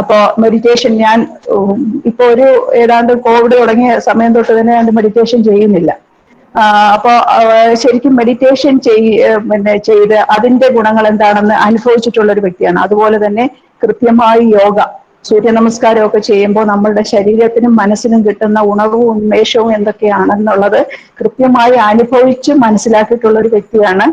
അപ്പോ മെഡിറ്റേഷൻ ഞാൻ ഇപ്പൊ ഏതാണ്ട് കോവിഡ് തുടങ്ങിയ സമയം തൊട്ട് തന്നെ ഞാൻ മെഡിറ്റേഷൻ ചെയ്യുന്നില്ല. അപ്പോ ശരിക്കും മെഡിറ്റേഷൻ ചെയ്ത് അതിന്റെ ഗുണങ്ങൾ എന്താണെന്ന് അനുഭവിച്ചിട്ടുള്ള ഒരു വ്യക്തിയാണ്. അതുപോലെ തന്നെ കൃത്യമായി യോഗ സൂര്യ നമസ്കാരമൊക്കെ ചെയ്യുമ്പോൾ നമ്മളുടെ ശരീരത്തിനും മനസ്സിനും കിട്ടുന്ന ഉണർവും ഉന്മേഷവും എന്തൊക്കെയാണെന്നുള്ളത് കൃത്യമായി അനുഭവിച്ച് മനസ്സിലാക്കിയിട്ടുള്ള ഒരു വ്യക്തിയാണ്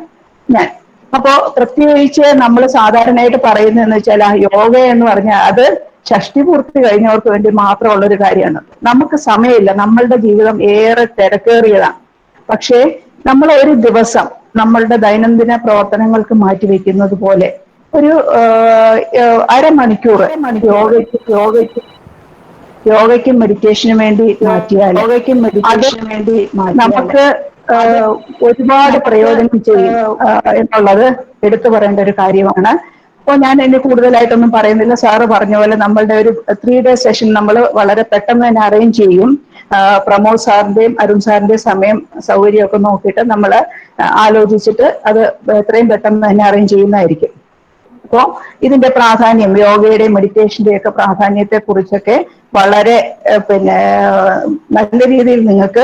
ഞാൻ. അപ്പോ പ്രത്യേകിച്ച് നമ്മൾ സാധാരണയായിട്ട് പറയുന്നതെന്ന് വെച്ചാൽ ആ യോഗ എന്ന് പറഞ്ഞാൽ അത് ഷഷ്ടി പൂർത്തി കഴിഞ്ഞവർക്ക് വേണ്ടി മാത്രമുള്ള ഒരു കാര്യമാണ്. നമുക്ക് സമയമില്ല, നമ്മളുടെ ജീവിതം ഏറെ തിരക്കേറിയതാണ്. പക്ഷേ നമ്മൾ ഒരു ദിവസം നമ്മളുടെ ദൈനംദിന പ്രവർത്തനങ്ങൾക്ക് മാറ്റിവെക്കുന്നത് പോലെ ഒരു അരമണിക്കൂർ യോഗയ്ക്കും മെഡിറ്റേഷനും വേണ്ടി മാറ്റിയാൽ നമുക്ക് ഒരുപാട് പ്രയോജനം ചെയ്യും എന്നുള്ളത് എടുത്തു പറയേണ്ട ഒരു കാര്യമാണ്. അപ്പോൾ ഞാൻ എന്നെ കൂടുതലായിട്ടൊന്നും പറയുന്നില്ല. സാറ് പറഞ്ഞ പോലെ നമ്മളുടെ ഒരു 3 day സെഷൻ നമ്മൾ വളരെ പെട്ടെന്ന് തന്നെ അറേഞ്ച് ചെയ്യും. പ്രമോദ് സാറിന്റെയും അരുൺ സാറിന്റെയും സമയം സൗകര്യമൊക്കെ നോക്കിയിട്ട് നമ്മൾ ആലോചിച്ചിട്ട് അത് എത്രയും പെട്ടെന്ന് തന്നെ അറേഞ്ച് ചെയ്യുന്നതായിരിക്കും. അപ്പോ ഇതിന്റെ പ്രാധാന്യം, യോഗയുടെയും മെഡിറ്റേഷന്റെയും ഒക്കെ പ്രാധാന്യത്തെ കുറിച്ചൊക്കെ വളരെ നല്ല രീതിയിൽ നിങ്ങൾക്ക്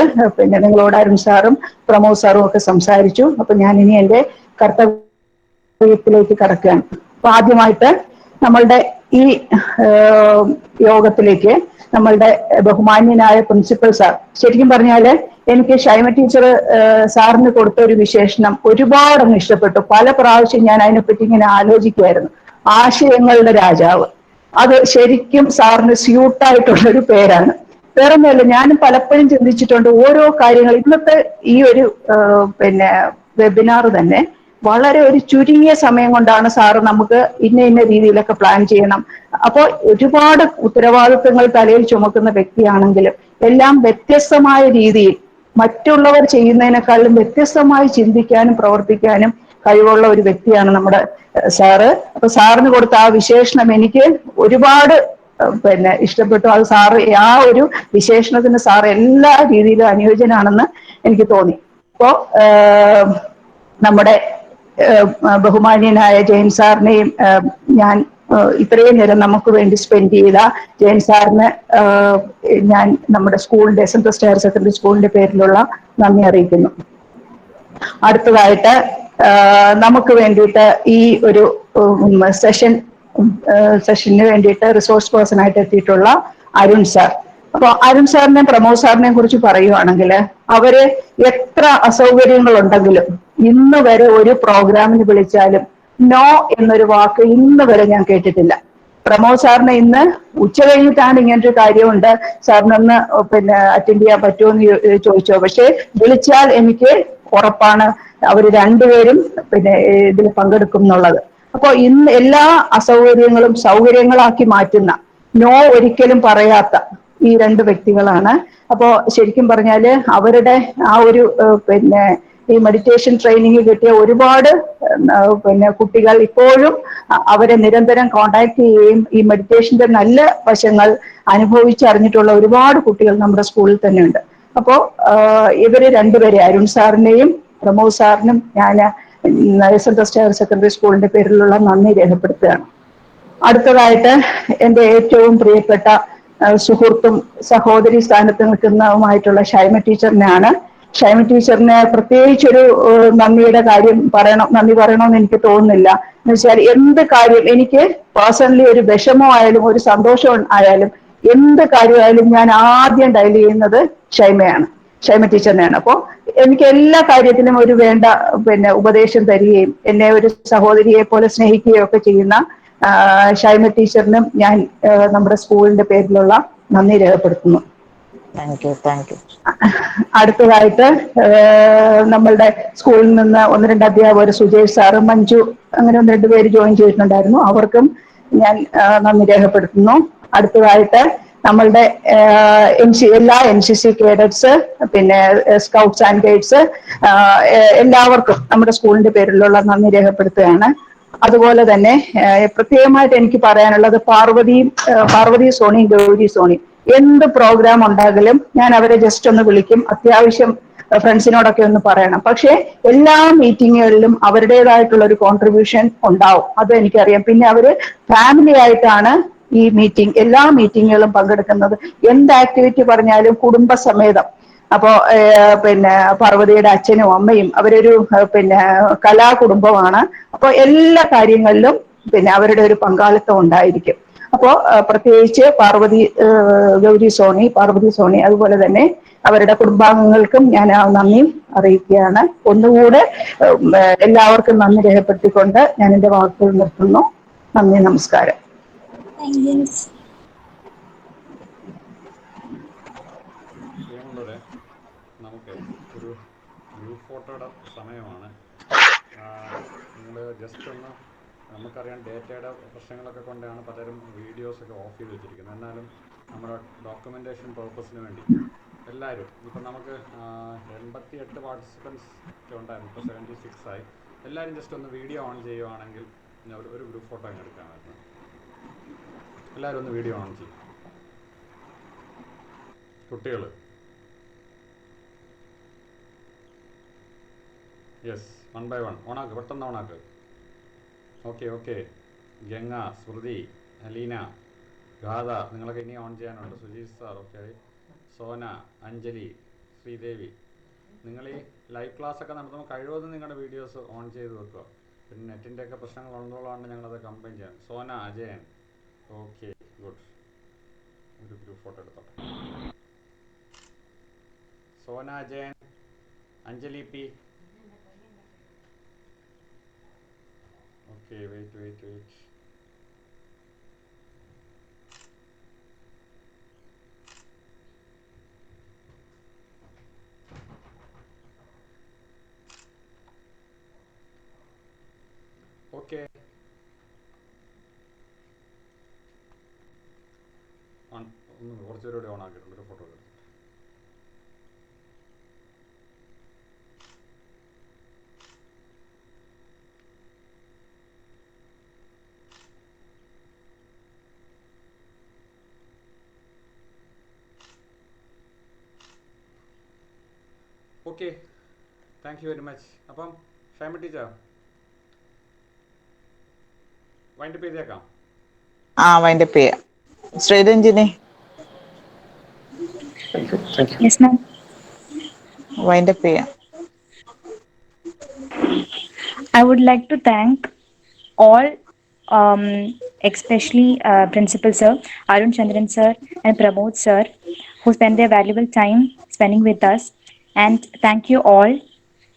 നിങ്ങളോട് അരുൺ സാറും പ്രമോദ് സാറും ഒക്കെ സംസാരിച്ചു. അപ്പൊ ഞാൻ ഇനി എന്റെ കർത്തവ്യത്തിലേക്ക് കടക്കുകയാണ്. അപ്പൊ ആദ്യമായിട്ട് നമ്മളുടെ ഈ യോഗത്തിലേക്ക് നമ്മളുടെ ബഹുമാന്യനായ പ്രിൻസിപ്പൽ സാർ, ശരിക്കും പറഞ്ഞാല് എനിക്ക് ഷൈമ ടീച്ചർ സാറിന് കൊടുത്ത ഒരു വിശേഷണം ഒരുപാടൊന്നും ഇഷ്ടപ്പെട്ടു. പല പ്രാവശ്യം ഞാൻ അതിനെപ്പറ്റി ഇങ്ങനെ ആലോചിക്കുമായിരുന്നു. ആശയങ്ങളുടെ രാജാവ്, അത് ശരിക്കും സാറിന് സ്യൂട്ടായിട്ടുള്ള ഒരു പേരാണ്. വേറൊന്നുമല്ല, ഞാനും പലപ്പോഴും ചിന്തിച്ചിട്ടുണ്ട് ഓരോ കാര്യങ്ങൾ. ഇന്നത്തെ ഈ ഒരു വെബിനാർ തന്നെ വളരെ ഒരു ചുരുങ്ങിയ സമയം കൊണ്ടാണ് സാറ് നമുക്ക് ഇന്ന രീതിയിലൊക്കെ പ്ലാൻ ചെയ്യണം. അപ്പോൾ ഒരുപാട് ഉത്തരവാദിത്വങ്ങൾ തലയിൽ ചുമക്കുന്ന വ്യക്തിയാണെങ്കിലും എല്ലാം വ്യത്യസ്തമായ രീതിയിൽ മറ്റുള്ളവർ ചെയ്യുന്നതിനേക്കാളും വ്യത്യസ്തമായി ചിന്തിക്കാനും പ്രവർത്തിക്കാനും കഴിവുള്ള ഒരു വ്യക്തിയാണ് നമ്മുടെ സാറ്. അപ്പൊ സാറിന് കൊടുത്ത ആ വിശേഷണം എനിക്ക് ഒരുപാട് ഇഷ്ടപ്പെട്ടു. അത് സാറ് ആ ഒരു വിശേഷണത്തിന് സാർ എല്ലാ രീതിയിലും അനുയോജ്യനാണെന്ന് എനിക്ക് തോന്നി. അപ്പോ നമ്മുടെ ബഹുമാന്യനായ ജെയിൻ സാറിനെയും ഞാൻ ഇത്രയും നേരം നമുക്ക് വേണ്ടി സ്പെൻഡ് ചെയ്ത ജെയിൻ സാറിന് ഞാൻ നമ്മുടെ സ്കൂളിന്റെ സെൻട്രൽ ഹയർ സെക്കൻഡറി സ്കൂളിന്റെ പേരിലുള്ള നന്ദി അറിയിക്കുന്നു. അടുത്തതായിട്ട് നമുക്ക് വേണ്ടിയിട്ട് ഈ ഒരു സെഷന് വേണ്ടിയിട്ട് റിസോഴ്സ് പേഴ്സൺ ആയിട്ട് എത്തിയിട്ടുള്ള അരുൺ സാർ. അപ്പൊ അരുൺ സാറിനെയും പ്രമോദ് സാറിനെയും കുറിച്ച് പറയുവാണെങ്കിൽ അവര് എത്ര അസൗകര്യങ്ങൾ ഉണ്ടെങ്കിലും ഇന്ന് വരെ ഒരു പ്രോഗ്രാമിന് വിളിച്ചാലും നോ എന്നൊരു വാക്ക് ഇന്ന് വരെ ഞാൻ കേട്ടിട്ടില്ല. പ്രമോദ് സാറിന് ഇന്ന് ഉച്ച കഴിഞ്ഞിട്ടാണ് ഇങ്ങനൊരു കാര്യമുണ്ട്, സാറിനൊന്ന് അറ്റൻഡ് ചെയ്യാൻ പറ്റുമോ എന്ന് ചോദിച്ചോ. പക്ഷെ വിളിച്ചാൽ എനിക്ക് ഉറപ്പാണ് അവർ രണ്ടുപേരും ഇതിൽ പങ്കെടുക്കും എന്നുള്ളത്. അപ്പൊ ഇന്ന് എല്ലാ അസൗകര്യങ്ങളും സൗകര്യങ്ങളാക്കി മാറ്റുന്ന, നോ ഒരിക്കലും പറയാത്ത ഈ രണ്ട് വ്യക്തികളാണ്. അപ്പോ ശരിക്കും പറഞ്ഞാല് അവരുടെ ആ ഒരു ഈ മെഡിറ്റേഷൻ ട്രെയിനിങ് കിട്ടിയ ഒരുപാട് കുട്ടികൾ ഇപ്പോഴും അവരെ നിരന്തരം കോണ്ടാക്ട് ചെയ്യുകയും ഈ മെഡിറ്റേഷന്റെ നല്ല വശങ്ങൾ അനുഭവിച്ചറിഞ്ഞിട്ടുള്ള ഒരുപാട് കുട്ടികൾ നമ്മുടെ സ്കൂളിൽ തന്നെ ഉണ്ട്. അപ്പോ ഇവര് രണ്ടുപേരെ, അരുൺ സാറിനെയും പ്രമോദ് സാറിനും ഞാൻ സെൻട്രൽ ഹയർ സെക്കൻഡറി സ്കൂളിന്റെ പേരിലുള്ള നന്ദി രേഖപ്പെടുത്തുകയാണ്. അടുത്തതായിട്ട് എൻ്റെ ഏറ്റവും പ്രിയപ്പെട്ട സുഹൃത്തും സഹോദരി സ്ഥാനത്ത് നിൽക്കുന്നതുമായിട്ടുള്ള ഷൈമ ടീച്ചറിനാണ്. ഷൈമ ടീച്ചറിന് പ്രത്യേകിച്ചൊരു നന്ദി പറയണമെന്ന് എനിക്ക് തോന്നുന്നില്ല. എന്ന് വെച്ചാൽ എന്ത് കാര്യം എനിക്ക് പേഴ്സണലി ഒരു വിഷമമായാലും ഒരു സന്തോഷം ആയാലും എന്ത് കാര്യമായാലും ഞാൻ ആദ്യം ഡയൽ ചെയ്യുന്നത് ഷൈമ ടീച്ചറിനെയാണ്. അപ്പോൾ എനിക്ക് എല്ലാ കാര്യത്തിലും ഒരു വേണ്ട ഉപദേശം തരികയും എന്നെ ഒരു സഹോദരിയെ പോലെ സ്നേഹിക്കുകയും ഒക്കെ ചെയ്യുന്ന ഷൈമ ടീച്ചറിനും ഞാൻ നമ്മുടെ സ്കൂളിന്റെ പേരിലുള്ള നന്ദി രേഖപ്പെടുത്തുന്നു. അടുത്തതായിട്ട് നമ്മളുടെ സ്കൂളിൽ നിന്ന് 1-2 അധ്യാപകർ, സുജേഷ് സാറ്, മഞ്ജു, അങ്ങനെ 1-2 പേര് ജോയിൻ ചെയ്തിട്ടുണ്ടായിരുന്നു. അവർക്കും ഞാൻ നന്ദി രേഖപ്പെടുത്തുന്നു. അടുത്തതായിട്ട് നമ്മളുടെ എല്ലാ NCC cadets, scouts and guides, എല്ലാവർക്കും നമ്മുടെ സ്കൂളിന്റെ പേരിലുള്ള നന്ദി രേഖപ്പെടുത്തുകയാണ്. അതുപോലെ തന്നെ പ്രത്യേകമായിട്ട് എനിക്ക് പറയാനുള്ളത് പാർവതി സോണിയും ഗൗരി സോണിയും. എന്ത് പ്രോഗ്രാം ഉണ്ടാകലും ഞാൻ അവരെ ജസ്റ്റ് ഒന്ന് വിളിക്കും, അത്യാവശ്യം ഫ്രണ്ട്സിനോടൊക്കെ ഒന്ന് പറയണം. പക്ഷെ എല്ലാ മീറ്റിങ്ങുകളിലും അവരുടേതായിട്ടുള്ള ഒരു കോൺട്രിബ്യൂഷൻ ഉണ്ടാവും, അത് എനിക്കറിയാം. പിന്നെ അവര് ഫാമിലി ആയിട്ടാണ് ഈ എല്ലാ മീറ്റിങ്ങുകളും പങ്കെടുക്കുന്നത്. എന്ത് ആക്ടിവിറ്റി പറഞ്ഞാലും കുടുംബസമേതം. അപ്പോ പാർവതിയുടെ അച്ഛനും അമ്മയും അവരൊരു കലാകുടുംബമാണ്. അപ്പൊ എല്ലാ കാര്യങ്ങളിലും അവരുടെ ഒരു പങ്കാളിത്തം ഉണ്ടായിരിക്കും. അപ്പോൾ പ്രത്യേകിച്ച് ഗൗരി പാർവതി സോണി അതുപോലെ തന്നെ അവരുടെ കുടുംബാംഗങ്ങൾക്കും ഞാൻ ആ നന്ദിയും അറിയിക്കുകയാണ്. ഒന്നുകൂടെ എല്ലാവർക്കും നന്ദി രേഖപ്പെടുത്തിക്കൊണ്ട് ഞാൻ എൻ്റെ വാക്കുകൾ നിർത്തുന്നു. നന്ദി, നമസ്കാരം. പ്രിയമുള്ളവരെ, നമുക്ക് ഒരു ഗ്രൂപ്പ് ഫോട്ടോയുടെ സമയമാണ്. നിങ്ങൾ ജസ്റ്റ് ഒന്ന്, നമുക്കറിയാം ഡേറ്റയുടെ പ്രശ്നങ്ങളൊക്കെ കൊണ്ടാണ് പലരും വീഡിയോസൊക്കെ ഓഫ് ചെയ്ത് വെച്ചിരിക്കുന്നത്. എന്നാലും നമ്മുടെ ഡോക്യുമെൻറ്റേഷൻ പർപ്പസിന് വേണ്ടി എല്ലാവരും, ഇപ്പം നമുക്ക് 88 പാർട്ടിസിപ്പൻസ് ഒക്കെ ഉണ്ടായിരുന്നു, ഇപ്പോൾ 76 ആയി. എല്ലാവരും ജസ്റ്റ് ഒന്ന് വീഡിയോ ഓൺ ചെയ്യുവാണെങ്കിൽ ഒരു ഗ്രൂപ്പ് ഫോട്ടോ അങ്ങ് എടുക്കാമായിരുന്നു. എല്ലാവരും ഒന്ന് വീഡിയോ ഓൺ ചെയ്യും. കുട്ടികൾ, യെസ്, 1 by 1 ഓണാക്ക്, പെട്ടെന്ന് ഓണാക്ക്. ഓക്കെ. ഗംഗ, സ്മൃതി, അലീന, ഗാഥ, നിങ്ങളൊക്കെ ഇനി ഓൺ ചെയ്യാനുണ്ട്. Sujeesh sir, okay. സോന, അഞ്ജലി, ശ്രീദേവി, നിങ്ങൾ ഈ ലൈവ് ക്ലാസ് ഒക്കെ നടത്തുമ്പോൾ കഴിവതും നിങ്ങളുടെ വീഡിയോസ് ഓൺ ചെയ്ത് വെക്കുക. പിന്നെ നെറ്റിൻ്റെയൊക്കെ പ്രശ്നങ്ങൾ ഉള്ളതുകൊണ്ടാണ് ഞങ്ങളത് കംപ്ലൈൻറ്റ് ചെയ്യാം. Sona, Ajayan, okay, good. ഒരു ഗ്രൂപ്പ് ഫോട്ടോ എടുത്തോട്ടെ. Sona, Ajayan, Anjali P. Okay, wait. Okay, ഒന്ന് കുറച്ചുപേരോടെ ഓൺ ആക്കിയിട്ടുണ്ട്. ഒരു ഫോട്ടോ എടുത്തു. Okay, thank you very much. അപ്പം ഷൈമ ടീച്ചർ വൈൻഡപ്പ് ചെയ്തേക്കാം. വൈൻഡപ്പ് ചെയ്യാം. Sreeranjini, Yes, ma'am. വൈൻഡപ്പ് ചെയ്യാം. I would like to thank all, especially Principal Sir, Arun Chandran Sir, and Pramod Sir, who spent their valuable time spending with us. And thank you all.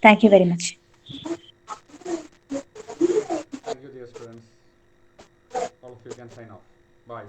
Thank you very much. Thank you, dear students. All of you can sign off. Bye.